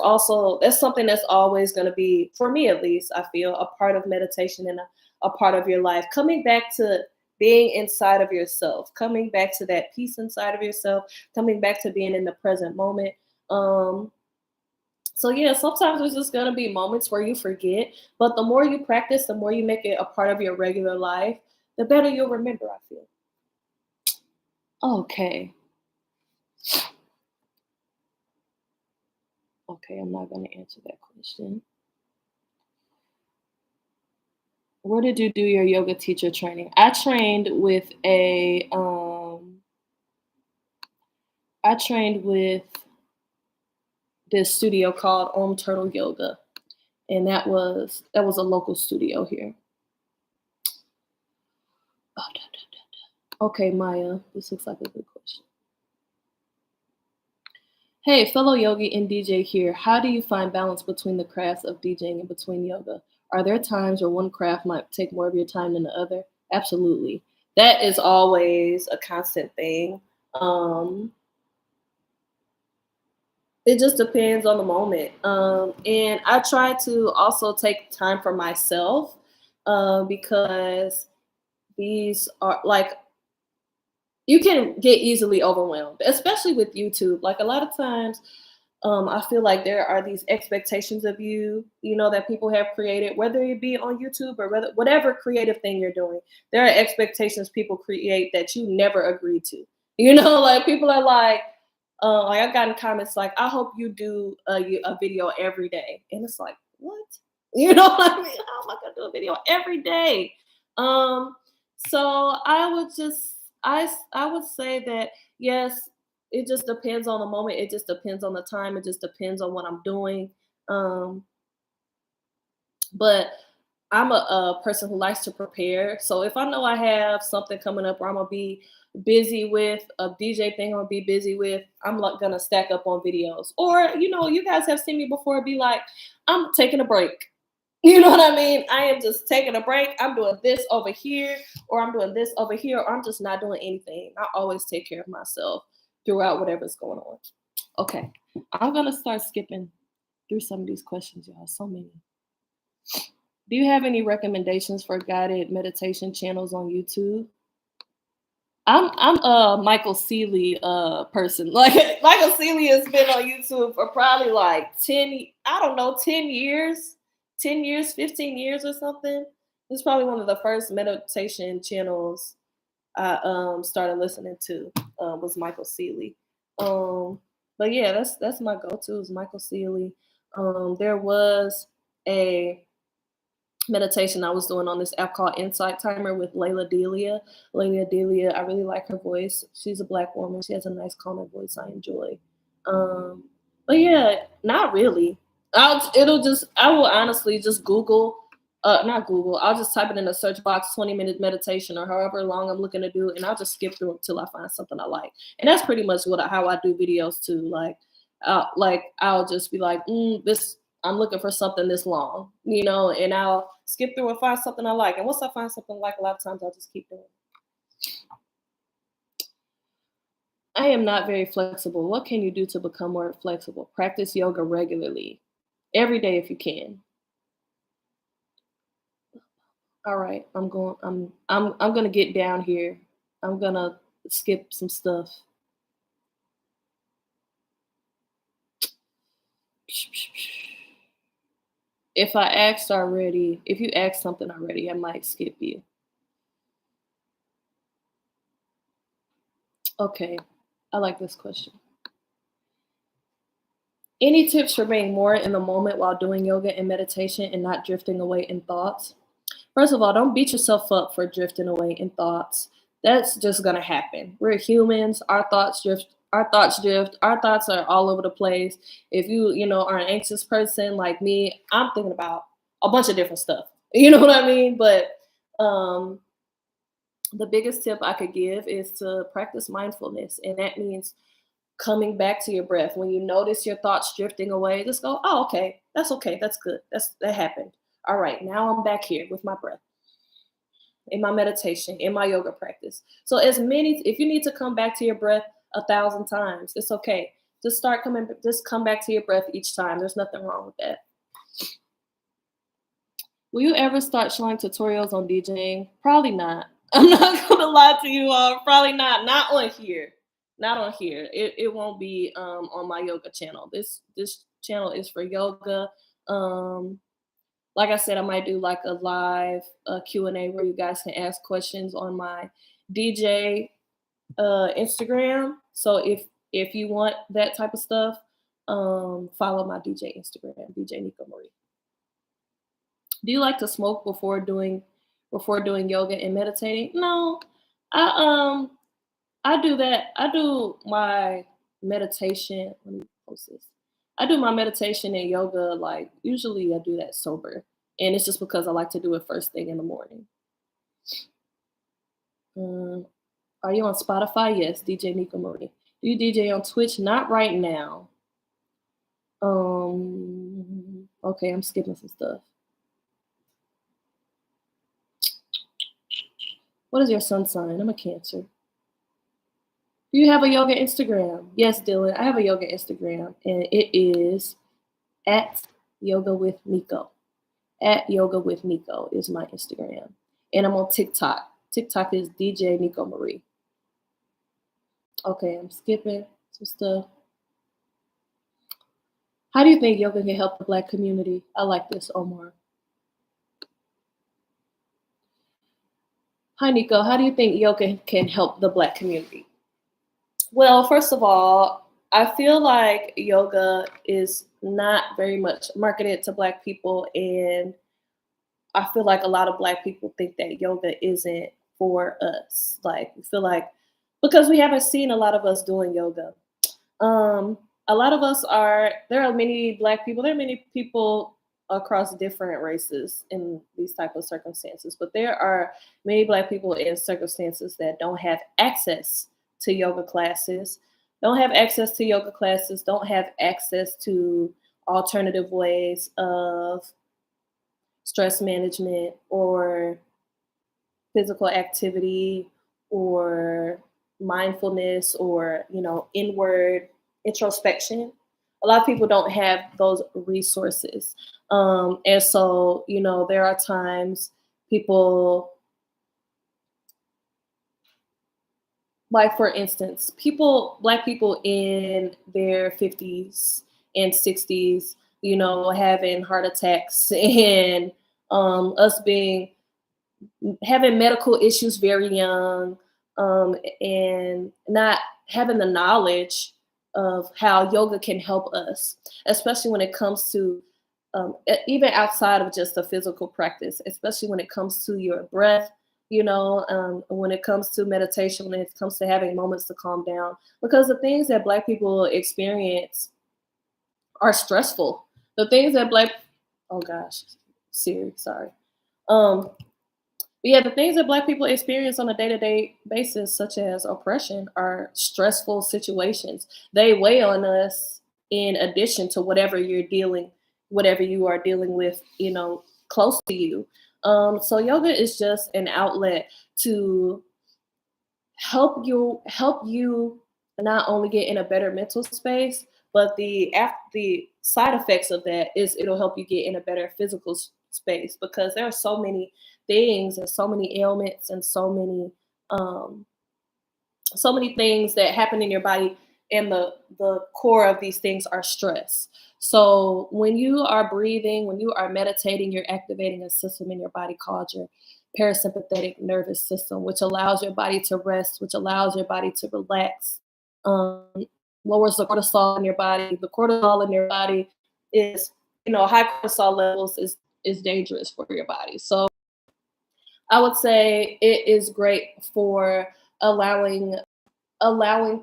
something that's always going to be, for me at least, I feel, a part of meditation and a part of your life. Coming back to being inside of yourself, coming back to that peace inside of yourself, coming back to being in the present moment. So yeah, sometimes there's just gonna be moments where you forget, but the more you practice, the more you make it a part of your regular life, the better you'll remember, I feel. Okay. Okay, I'm not gonna answer that question. Where did you do your yoga teacher training? I trained with this studio called Om Turtle Yoga, and that was a local studio here. Oh, da, da, da, da. Okay, Maya, this looks like a good question. Hey, fellow yogi and DJ here. How do you find balance between the crafts of DJing and between yoga? Are there times where one craft might take more of your time than the other? Absolutely. That is always a constant thing. Um, it just depends on the moment. And I try to also take time for myself because these are like you can get easily overwhelmed, especially with YouTube. Like a lot of times, I feel like there are these expectations of you, that people have created, whether it be on YouTube or whatever creative thing you're doing. There are expectations people create that you never agreed to. Like people are like I've gotten comments like, "I hope you do a video every day," and it's like, what? You know what I mean? How am I gonna do a video every day? Um, so I would say that yes, it just depends on the moment. It just depends on the time. It just depends on what I'm doing. Um, but I'm a person who likes to prepare. So if I know I have something coming up where I'm gonna be busy with a DJ thing, I'm gonna be busy with, I'm like gonna stack up on videos. Or you guys have seen me before be like, I'm taking a break. You know what I mean? I am just taking a break. I'm doing this over here, or I'm doing this over here, or I'm just not doing anything. I always take care of myself throughout whatever's going on. Okay, I'm gonna start skipping through some of these questions, y'all. So many. Do you have any recommendations for guided meditation channels on YouTube? I'm a Michael Seeley person. Like Michael Seeley has been on YouTube for probably like 10 years, 10 years, 15 years or something. It's probably one of the first meditation channels I started listening to was Michael Seeley. But yeah, that's my go-to is Michael Seeley. There was a meditation I was doing on this app called Insight Timer with Layla Delia. Layla Delia, I really like her voice. She's a black woman. She has a nice calming voice I enjoy. Um, but yeah, not really. I will honestly just Google, not Google, I'll just type it in the search box, 20-minute meditation or however long I'm looking to do, and I'll just skip through until I find something I like. And that's pretty much how I do videos too. Like I'll just be like, this I'm looking for something this long, and I'll skip through and find something I like. And once I find something I like, a lot of times I'll just keep doing it. I am not very flexible. What can you do to become more flexible? Practice yoga regularly, every day if you can. All right, I'm gonna get down here. I'm gonna skip some stuff. If you asked something already, I might skip you. Okay, I like this question. Any tips for being more in the moment while doing yoga and meditation and not drifting away in thoughts? First of all, don't beat yourself up for drifting away in thoughts. That's just gonna happen. We're humans. Our thoughts drift. Our thoughts drift. Our thoughts are all over the place. If you are an anxious person like me, I'm thinking about a bunch of different stuff. You know what I mean? But um, the biggest tip I could give is to practice mindfulness, and that means coming back to your breath. When you notice your thoughts drifting away, just go, "Oh, okay, that's okay, that's good, that happened. All right, now I'm back here with my breath, in my meditation, in my yoga practice." So if you need to come back to your breath 1,000 times, it's okay. Just come back to your breath each time. There's nothing wrong with that. Will you ever start showing tutorials on DJing? Probably not. I'm not gonna lie to you all. Probably not. Not on here. Not on here. It won't be on my yoga channel. This channel is for yoga. Um, like I said, I might do like a live Q&A where you guys can ask questions on my DJ Instagram. So if you want that type of stuff, follow my DJ Instagram, djnicomarie. Do you like to smoke before doing yoga and meditating? No, I I do that. I do my meditation. Let me post this. I do my meditation and yoga like usually I do that sober, and it's just because I like to do it first thing in the morning. Um, are you on Spotify? Yes, DJ Nico Marie. Do you DJ on Twitch? Not right now. Okay, I'm skipping some stuff. What is your sun sign? I'm a Cancer. Do you have a yoga Instagram? Yes, Dylan. I have a yoga Instagram, and it is at Yoga with Nico. At Yoga with Nico is my Instagram. And I'm on TikTok. TikTok is DJ Nico Marie. Okay, I'm skipping some stuff. How do you think yoga can help the Black community? I like this, Omar. Hi, Nico. How do you think yoga can help the Black community? Well, first of all, I feel like yoga is not very much marketed to Black people, and I feel like a lot of Black people think that yoga isn't for us. Like, we feel like because we haven't seen a lot of us doing yoga. A lot of us are. There are many Black people. There are many people across different races in these type of circumstances, but there are many Black people in circumstances that don't have access to yoga classes, don't have access to alternative ways of stress management or physical activity or mindfulness or inward introspection. A lot of people don't have those resources, and so there are times people, like for instance, Black people in their 50s and 60s, having heart attacks and us being having medical issues very young, and not having the knowledge of how yoga can help us, especially when it comes to even outside of just the physical practice, especially when it comes to your breath, when it comes to meditation, when it comes to having moments to calm down, because the things that Black people experience are stressful. The things that oh gosh, Siri, sorry. Um, but yeah, the things that Black people experience on a day-to-day basis, such as oppression, are stressful situations. They weigh on us in addition to whatever you are dealing with, close to you. So yoga is just an outlet to help you not only get in a better mental space, but the side effects of that is it'll help you get in a better physical space, because there are so many things and so many ailments and so many things that happen in your body, and the core of these things are stress. So when you are breathing, when you are meditating, you're activating a system in your body called your parasympathetic nervous system, which allows your body to rest, which allows your body to relax. Um, lowers the cortisol in your body. The cortisol in your body is, high cortisol levels is dangerous for your body. So I would say it is great for allowing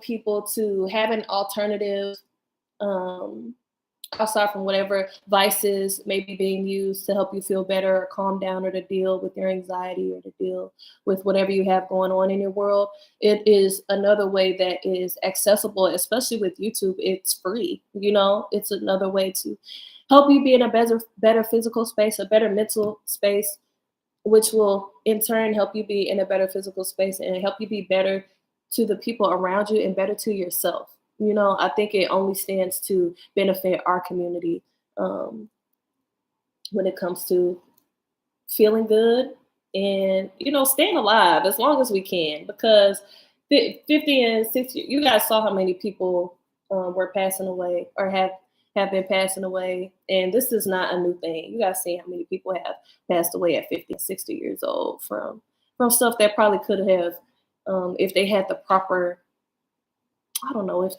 people to have an alternative, um, aside from whatever vices may be being used to help you feel better or calm down or to deal with your anxiety or to deal with whatever you have going on in your world. It is another way that is accessible, especially with YouTube. It's free, it's another way to help you be in a better physical space, a better mental space, which will in turn help you be in a better physical space and help you be better to the people around you and better to yourself. I think it only stands to benefit our community, when it comes to feeling good and, staying alive as long as we can, because 50 and 60, you guys saw how many people were passing away or have been passing away. And this is not a new thing. You guys see how many people have passed away at 50 and 60 years old from stuff that probably could have, if they had the proper, I don't know, if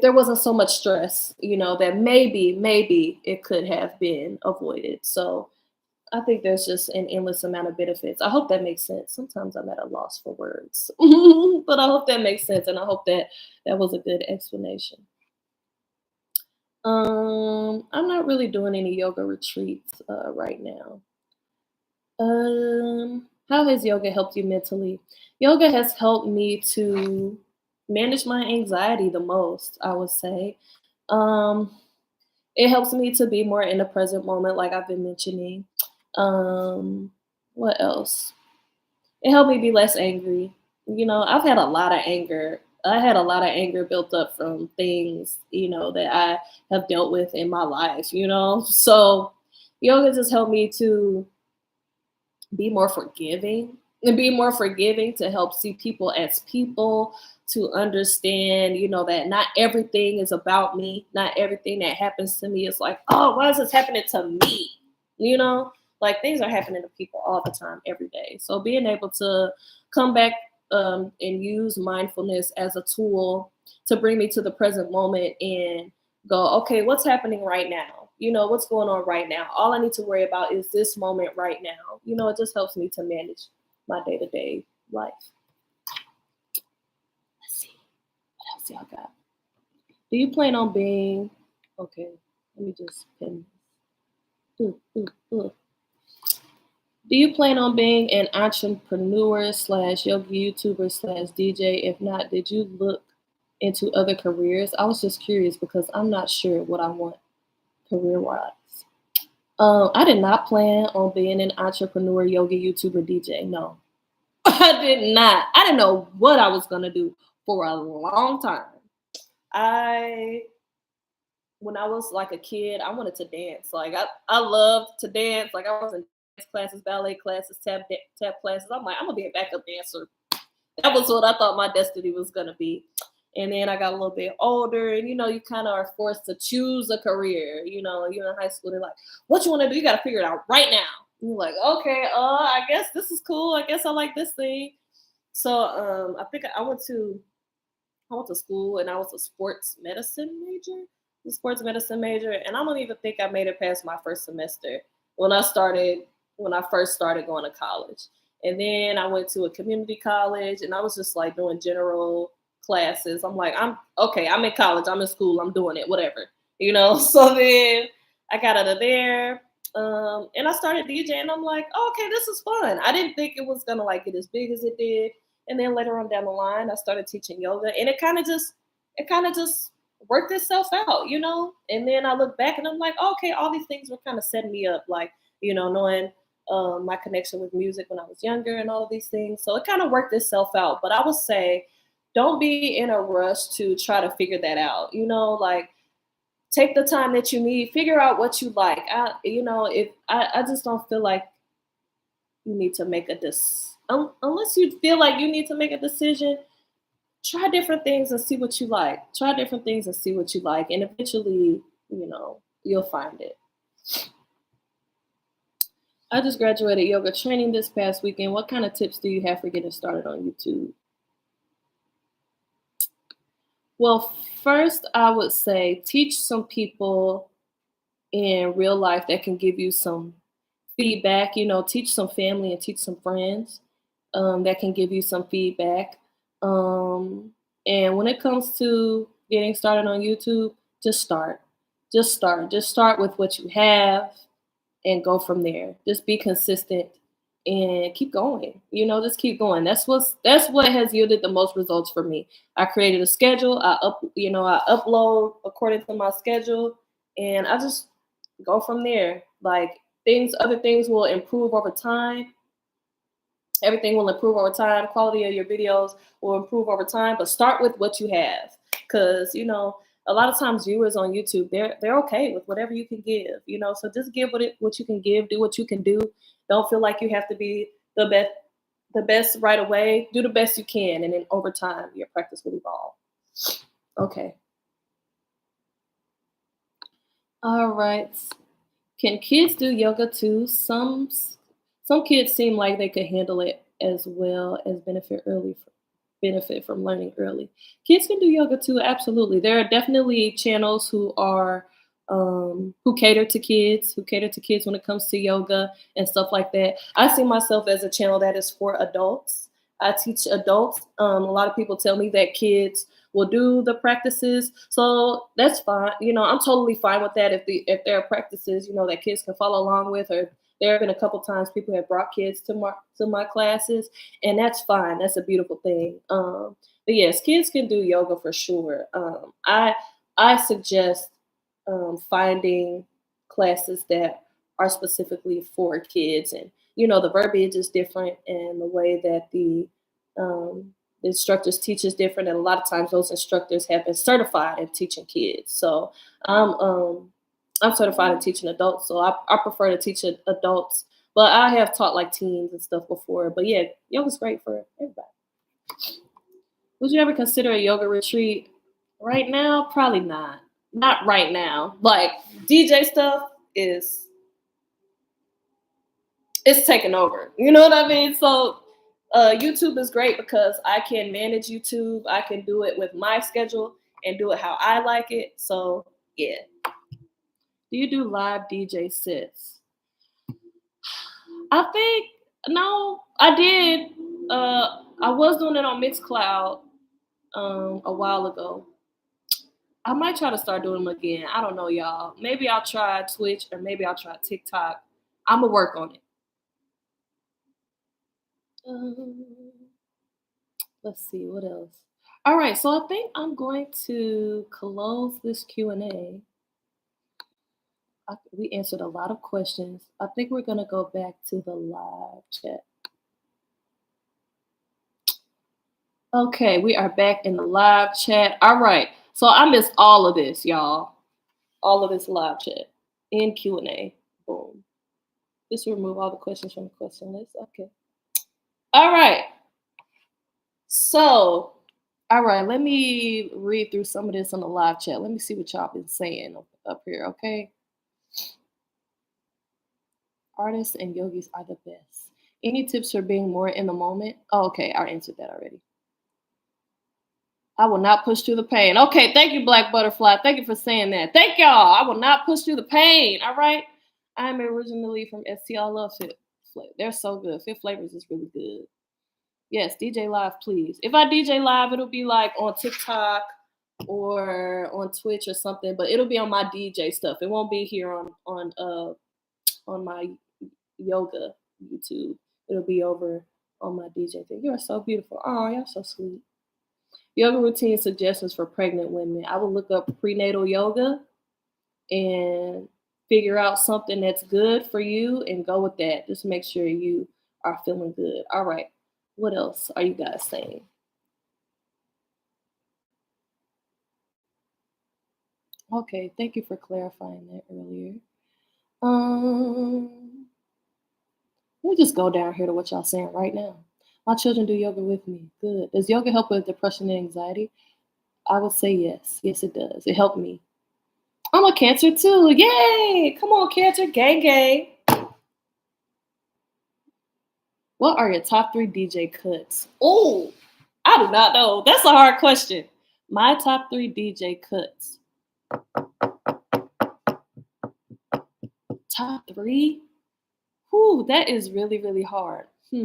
there wasn't so much stress, that maybe it could have been avoided. So I think there's just an endless amount of benefits. I hope that makes sense. Sometimes I'm at a loss for words, but I hope that makes sense, and I hope that that was a good explanation. I'm not really doing any yoga retreats right now. How has yoga helped you mentally? Yoga has helped me to manage my anxiety the most, I would say. Um, it helps me to be more in the present moment, like I've been mentioning. Um, what else? It helped me be less angry. I've had a lot of anger. I had a lot of anger built up from things, that I have dealt with in my life. So yoga just helped me to be more forgiving to help see people as people, to understand, that not everything is about me. Not everything that happens to me is like, oh, why is this happening to me? Like things are happening to people all the time, every day. So being able to come back, and use mindfulness as a tool to bring me to the present moment and go, okay, what's happening right now? What's going on right now? All I need to worry about is this moment right now. It just helps me to manage my day-to-day life. Let's see. What else y'all got? Do you plan on being, okay, let me just pin this. Do you plan on being an entrepreneur / yogi YouTuber / DJ? If not, did you look into other careers? I was just curious because I'm not sure what I want career-wise. I did not plan on being an entrepreneur, yoga YouTuber, DJ. No, I did not. I didn't know what I was gonna do for a long time. When I was like a kid, I wanted to dance. Like I loved to dance. Like I was in dance classes, ballet classes, tap classes. I'm like, I'm gonna be a backup dancer. That was what I thought my destiny was gonna be. And then I got a little bit older, and you kind of are forced to choose a career. You're in high school, they're like, what you want to do? You got to figure it out right now. And you're like, okay, I guess this is cool. I guess I like this thing. So I think I went to school, and I was a sports medicine major, and I don't even think I made it past my first semester when I first started going to college. And then I went to a community college, and I was just like doing general classes. I'm like, I'm in college, I'm in school, I'm doing it, whatever. So then I got out of there, and I started DJing. I'm like, oh, okay, this is fun. I didn't think it was gonna like get as big as it did. And then later on down the line, I started teaching yoga, and it kind of just worked itself out. And then I look back and I'm like, oh, okay, all these things were kind of setting me up, like, knowing my connection with music when I was younger and all of these things. So it kind of worked itself out. But I would say, don't be in a rush to try to figure that out. Like, take the time that you need, figure out what you like. I just don't feel like you need to make unless you feel like you need to make a decision. Try different things and see what you like. And eventually, you'll find it. I just graduated yoga training this past weekend. What kind of tips do you have for getting started on YouTube? Well, first, I would say teach some people in real life that can give you some feedback. Teach some family and teach some friends that can give you some feedback. Um, and when it comes to getting started on YouTube, just start. Just start. Just start with what you have and go from there. Just be consistent and keep going. Just keep going. That's what has yielded the most results for me. I created a schedule. I upload according to my schedule, and I just go from there. Like other things will improve over time. Everything will improve over time. Quality of your videos will improve over time, but start with what you have. Because a lot of times viewers on YouTube, they're okay with whatever you can give. So just give what you can give. Do what you can do. Don't feel like you have to be the best right away. Do the best you can, and then over time, your practice will evolve. Okay. All right. Can kids do yoga too? Some kids seem like they could handle it as well as benefit from learning early. Kids can do yoga too, absolutely. There are definitely channels who cater to kids when it comes to yoga and stuff like that. I see myself as a channel that is for adults. I teach adults. A lot of people tell me that kids will do the practices, so that's fine. I'm totally fine with that if there are practices that kids can follow along with, or there have been a couple times people have brought kids to my classes, and that's fine. That's a beautiful thing. But yes, kids can do yoga for sure. I suggest finding classes that are specifically for kids, and the verbiage is different, and the way that the instructors teach is different, and a lot of times those instructors have been certified in teaching kids. So I'm certified in teaching adults, so I prefer to teach adults. But I have taught like teens and stuff before. But yeah, yoga's great for everybody. Would you ever consider a yoga retreat? Right now, probably not. Not right now. Like DJ stuff is taking over. You know what I mean? So YouTube is great because I can manage YouTube. I can do it with my schedule and do it how I like it. So yeah. Do you do live DJ sets? I think no, I did. I was doing it on Mixcloud a while ago. I might try to start doing them again. I don't know, y'all. Maybe I'll try Twitch or maybe I'll try TikTok. I'm gonna work on it. Um, let's see what else. All right, so I think I'm going to close this Q&A. We answered a lot of questions. I think we're gonna go back to the live chat. Okay, we are back in the live chat. All right, so I missed all of this, y'all. All of this live chat in Q&A. Boom. Just remove all the questions from the question list. Okay. All right. So, all right, let me read through some of this on the live chat. Let me see what y'all been saying up here, okay? Artists and yogis are the best. Any tips for being more in the moment? Oh, okay, I answered that already. I will not push through the pain. Okay, thank you, Black Butterfly. Thank you for saying that. Thank y'all. I will not push through the pain. All right. I'm originally from ST. I love Fit Flavors. They're so good. Fit Flavors is really good. Yes, DJ Live, please. If I DJ Live, it'll be like on TikTok or on Twitch or something, but it'll be on my DJ stuff. It won't be here on my yoga YouTube. It'll be over on my DJ thing. You are so beautiful. Oh, you're so sweet. Yoga routine suggestions for pregnant women. I will look up prenatal yoga and figure out something that's good for you and go with that. Just make sure you are feeling good. All right. What else are you guys saying? Okay, thank you for clarifying that earlier. Let me just go down here to what y'all saying right now. My children do yoga with me. Good. Does yoga help with depression and anxiety? I would say yes. Yes, it does. It helped me. I'm a Cancer too. Yay! Come on, Cancer. Gang, gang. What are your top 3 DJ cuts? Oh, I do not know. That's a hard question. My top 3 DJ cuts. Top 3? Whew, that is really, really hard. I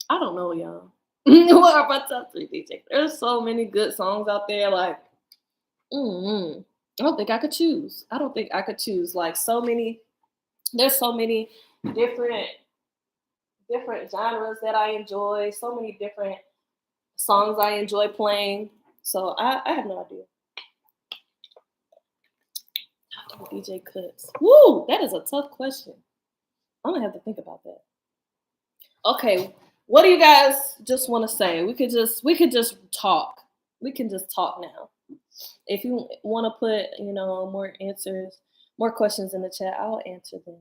don't know, y'all. What are my top 3 DJs? There's so many good songs out there, like, mm I don't think I could choose. I don't think I could choose. Like, there's so many different different genres that I enjoy, so many different songs I enjoy playing. So I have no idea. DJ cuts. Woo, that is a tough question. I'm gonna have to think about that. Okay, what do you guys just want to say? We could just talk. We can just talk now. If you want to put, more answers, more questions in the chat, I'll answer them.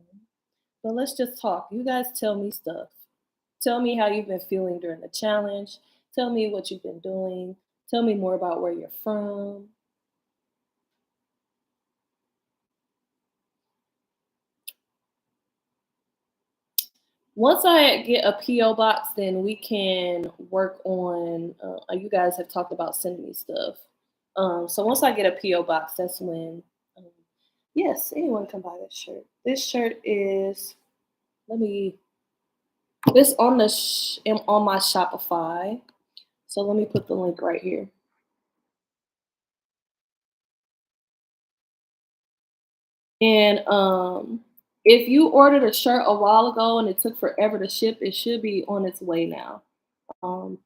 But let's just talk. You guys tell me stuff. Tell me how you've been feeling during the challenge. Tell me what you've been doing. Tell me more about where you're from. Once I get a PO box, then we can work on. You guys have talked about sending me stuff. So once I get a PO box, that's when. Um, yes, anyone can buy this shirt. This shirt is. Let me. This on my Shopify. So let me put the link right here. And if you ordered a shirt a while ago and it took forever to ship, it should be on its way now. Um,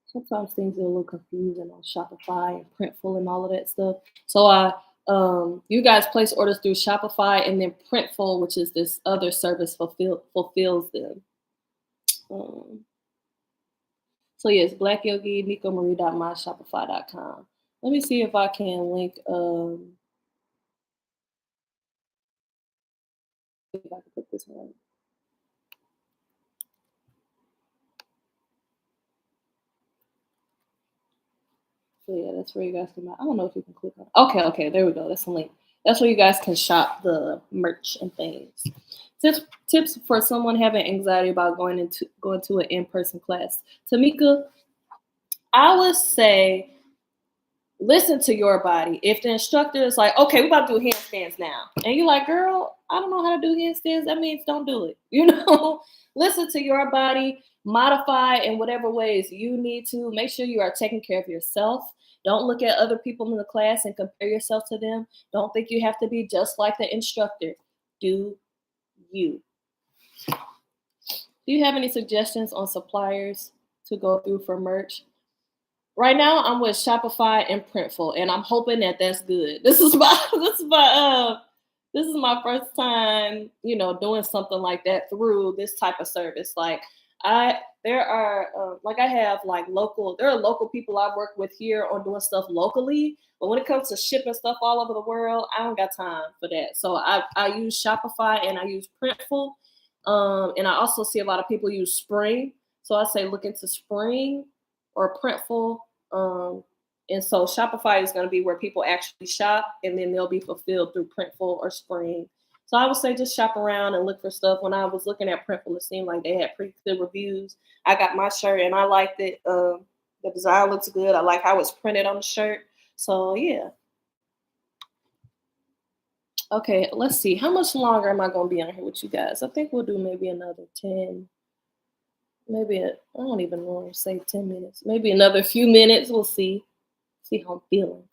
Sometimes things are a little confusing on Shopify and Printful and all of that stuff. So you guys place orders through Shopify, and then Printful, which is this other service, fulfills them. Um, so yes, Black Yogi, nicomarie.myshopify.com. Let me see if I can link. If I can put this one. So yeah, that's where you guys can buy. I don't know if you can click on. Okay, there we go. That's a link. That's where you guys can shop the merch and things. Tips for someone having anxiety about going to an in-person class. Tamika, I would say listen to your body. If the instructor is like, okay, we're about to do handstands now, and you're like, girl, I don't know how to do handstands, that means don't do it. Listen to your body, modify in whatever ways you need to. Make sure you are taking care of yourself. Don't look at other people in the class and compare yourself to them. Don't think you have to be just like the instructor. Do you. Do you have any suggestions on suppliers to go through for merch? Right now, I'm with Shopify and Printful, and I'm hoping that that's good. This is my first time, doing something like that through this type of service. Like I have there are local people I work with here on doing stuff locally. But when it comes to shipping stuff all over the world, I don't got time for that. So I use Shopify and I use Printful, and I also see a lot of people use Spring. So I say look into Spring or Printful. And so Shopify is going to be where people actually shop, and then they'll be fulfilled through Printful or Spring. So I would say just shop around and look for stuff. When I was looking at Printful, it seemed like they had pretty good reviews. I got my shirt and I liked it. The design looks good. I like how it's printed on the shirt. So yeah. Okay, let's see. How much longer am I going to be on here with you guys? I think we'll do maybe another 10, I don't even know, say 10 minutes. Maybe another few minutes. We'll see. See how I'm feeling.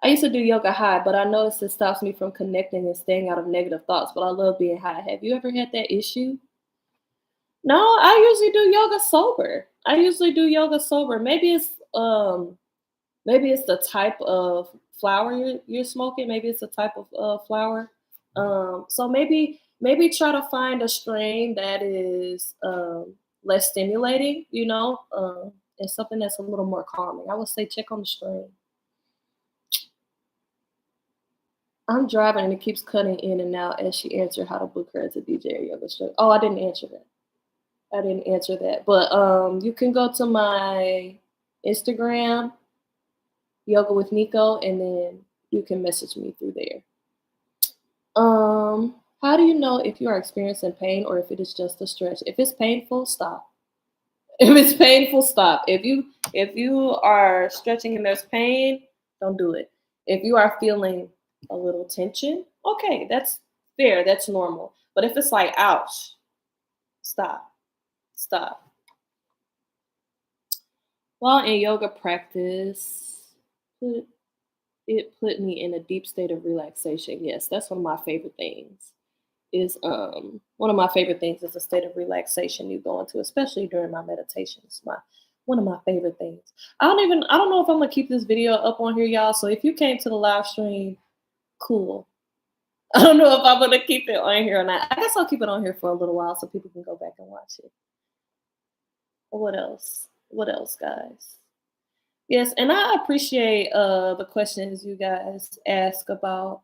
I used to do yoga high, but I noticed it stops me from connecting and staying out of negative thoughts. But I love being high. Have you ever had that issue? No, I usually do yoga sober. Maybe it's the type of flower you're smoking. Maybe it's the type of flower. So maybe try to find a strain that is less stimulating, and something that's a little more calming. I would say check on the strain. I'm driving and it keeps cutting in and out as she answered how to book her as a DJ or yoga instructor. Oh, I didn't answer that. But you can go to my Instagram, Yoga with Nico, and then you can message me through there. How do you know if you are experiencing pain or if it is just a stretch? If it's painful, stop. If it's painful, stop. If you are stretching and there's pain, don't do it. If you are feeling a little tension, okay, that's fair, that's normal. But if it's like, ouch, stop, stop. While in yoga practice, put it put me in a deep state of relaxation. Yes, that's one of my favorite things. Is one of my favorite things is a state of relaxation you go into, especially during my meditations. My one of my favorite things. I don't know if I'm gonna keep this video up on here, y'all. So if you came to the live stream, cool. I don't know if I'm gonna keep it on here or not. I guess I'll keep it on here for a little while so people can go back and watch it. What else? What else, guys? Yes, and I appreciate the questions you guys ask about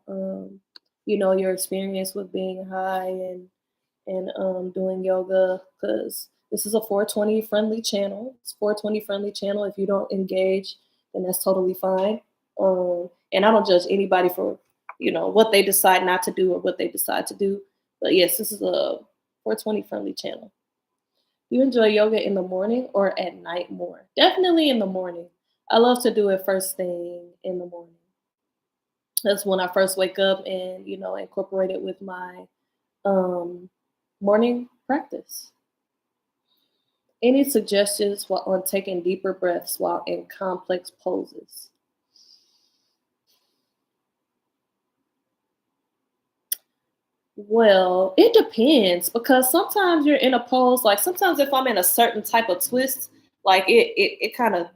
your experience with being high and doing yoga, because this is a 420 friendly channel. It's 420 friendly channel. If you don't engage, then that's totally fine. And I don't judge anybody for what they decide not to do or what they decide to do. But yes, this is a 420 friendly channel. You enjoy yoga in the morning or at night more? Definitely in the morning. I love to do it first thing in the morning. That's when I first wake up and incorporate it with my um, morning practice. Any suggestions on taking deeper breaths while in complex poses? Well, it depends because sometimes you're in a pose, like sometimes if I'm in a certain type of twist, like it kind of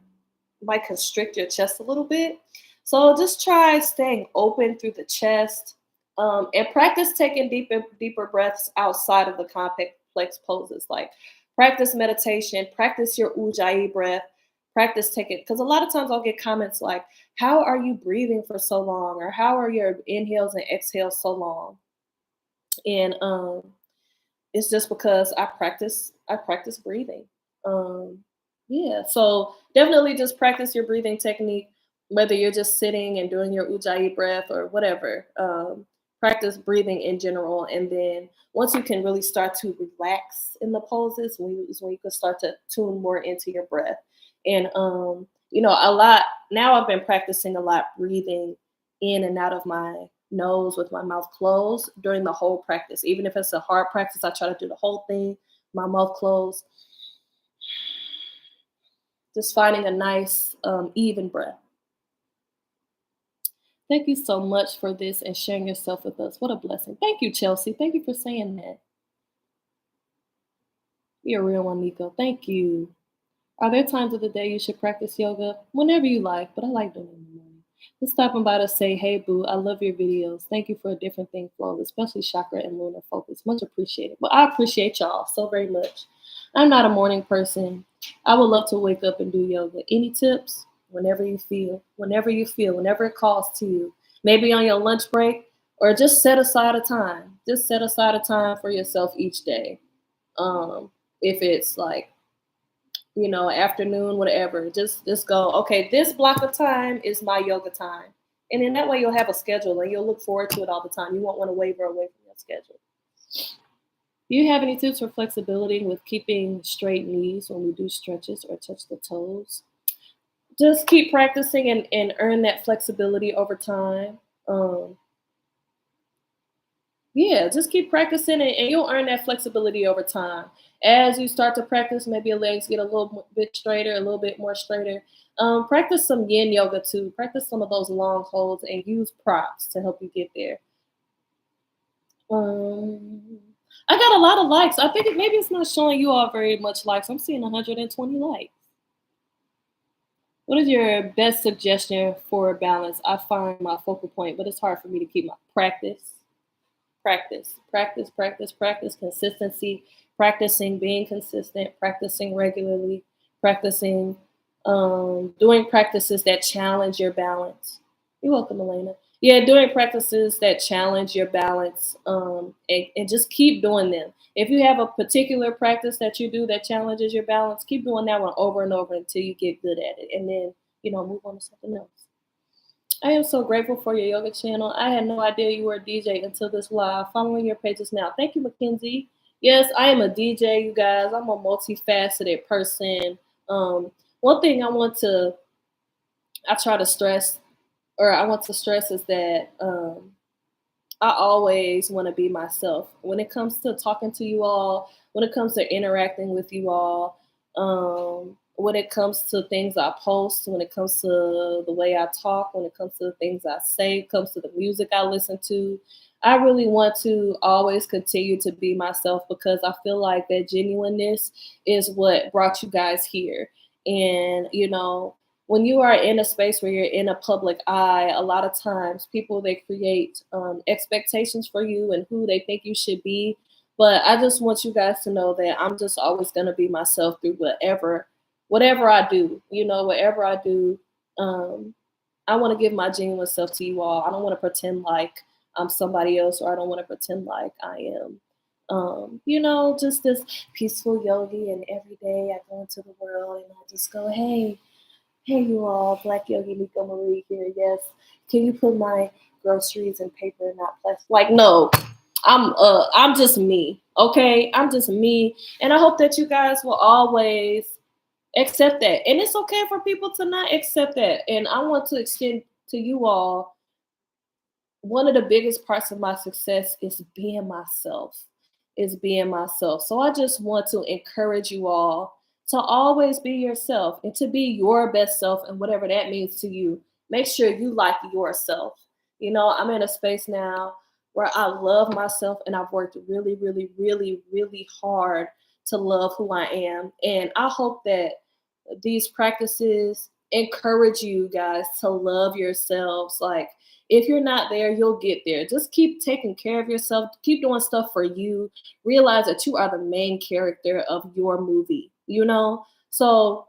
might constrict your chest a little bit. So just try staying open through the chest, and practice taking deeper breaths outside of the complex poses. Like practice meditation, practice your ujjayi breath, practice taking, because a lot of times I'll get comments like, "How are you breathing for so long?" or "How are your inhales and exhales so long?" And it's just because I practice breathing. Um, yeah, so definitely just practice your breathing technique, whether you're just sitting and doing your ujjayi breath or whatever. Practice breathing in general, and then once you can really start to relax in the poses, is when you can start to tune more into your breath. And a lot now. I've been practicing a lot breathing in and out of my nose with my mouth closed during the whole practice. Even if it's a hard practice, I try to do the whole thing, my mouth closed, just finding a nice, even breath. Thank you so much for this and sharing yourself with us. What a blessing. Thank you, Chelsea. Thank you for saying that. You're a real one, Nico. Thank you. Are there times of the day you should practice yoga? Whenever you like, but I like doing it in the morning. Just stopping by to say, hey, boo, I love your videos. Thank you for a different thing flow, especially chakra and lunar focus. Much appreciated. Well, I appreciate y'all so very much. I'm not a morning person. I would love to wake up and do yoga. Any tips? Whenever it calls to you. Maybe on your lunch break, or just set aside a time. Just set aside a time for yourself each day. If it's like afternoon, whatever. Just go, okay, this block of time is my yoga time. And in that way you'll have a schedule and you'll look forward to it all the time. You won't want to waver away from your schedule. Do you have any tips for flexibility with keeping straight knees when we do stretches or touch the toes? Just keep practicing and earn that flexibility over time. Um, Yeah, just keep practicing and you'll earn that flexibility over time. As you start to practice, maybe your legs get a little bit straighter, a little bit more straighter. Practice some yin yoga too. Practice some of those long holds and use props to help you get there. Um, I got a lot of likes. I think maybe it's not showing you all very much likes. I'm seeing 120 likes. What is your best suggestion for balance? I find my focal point, but it's hard for me to keep my practice, consistency, practicing being consistent, practicing regularly, practicing doing practices that challenge your balance. You're welcome, Elena. Yeah, doing practices that challenge your balance, and just keep doing them. If you have a particular practice that you do that challenges your balance, keep doing that one over and over until you get good at it, and then move on to something else. I am so grateful for your yoga channel. I had no idea you were a DJ until this live. Following your pages now. Thank you, Mackenzie. Yes, I am a DJ, you guys. I'm a multifaceted person. One thing I try to stress, or I want to stress, is that I always want to be myself. When it comes to talking to you all, when it comes to interacting with you all, when it comes to things I post, when it comes to the way I talk, when it comes to the things I say, it comes to the music I listen to, I really want to always continue to be myself because I feel like that genuineness is what brought you guys here. And, when you are in a space where you're in a public eye, a lot of times people they create expectations for you and who they think you should be. But I just want you guys to know that I'm just always gonna be myself through whatever I do. Whatever I do, um, I want to give my genuine self to you all. I don't want to pretend like I'm somebody else, or I don't want to pretend like I am. Just this peaceful yogi, and every day I go into the world and I just go, hey, you all, Black Yogi Nico Marie here. Yes, can you put my groceries in paper, not plastic? Like, no, I'm just me. Okay, I'm just me, and I hope that you guys will always accept that. And it's okay for people to not accept that. And I want to extend to you all, one of the biggest parts of my success is being myself. Is being myself. So I just want to encourage you all to always be yourself and to be your best self, and whatever that means to you. Make sure you like yourself. I'm in a space now where I love myself, and I've worked really, really, really, really hard to love who I am. And I hope that these practices encourage you guys to love yourselves. Like, if you're not there, you'll get there. Just keep taking care of yourself, keep doing stuff for you. Realize that you are the main character of your movie. So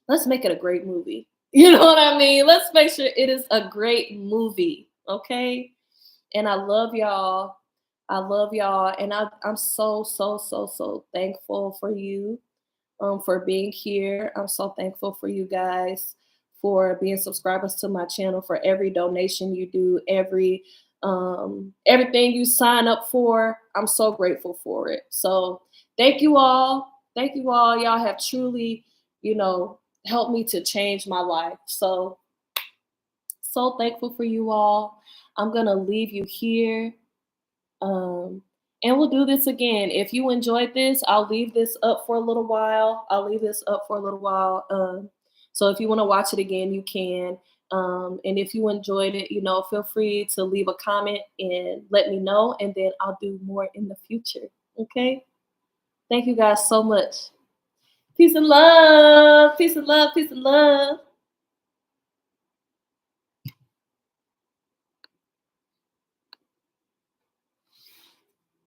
let's make it a great movie. You know what I mean? Let's make sure it is a great movie. Okay. And I love y'all. I love y'all. And I'm so, so, so, so thankful for you, for being here. I'm so thankful for you guys for being subscribers to my channel, for every donation you do, everything you sign up for. I'm so grateful for it. So thank you all. Thank you all. Y'all have truly, helped me to change my life. So thankful for you all. I'm gonna leave you here. And we'll do this again. If you enjoyed this, I'll leave this up for a little while. So if you want to watch it again, you can. And if you enjoyed it, feel free to leave a comment and let me know, and then I'll do more in the future. Okay? Thank you guys so much. Peace and love. Peace and love. Peace and love.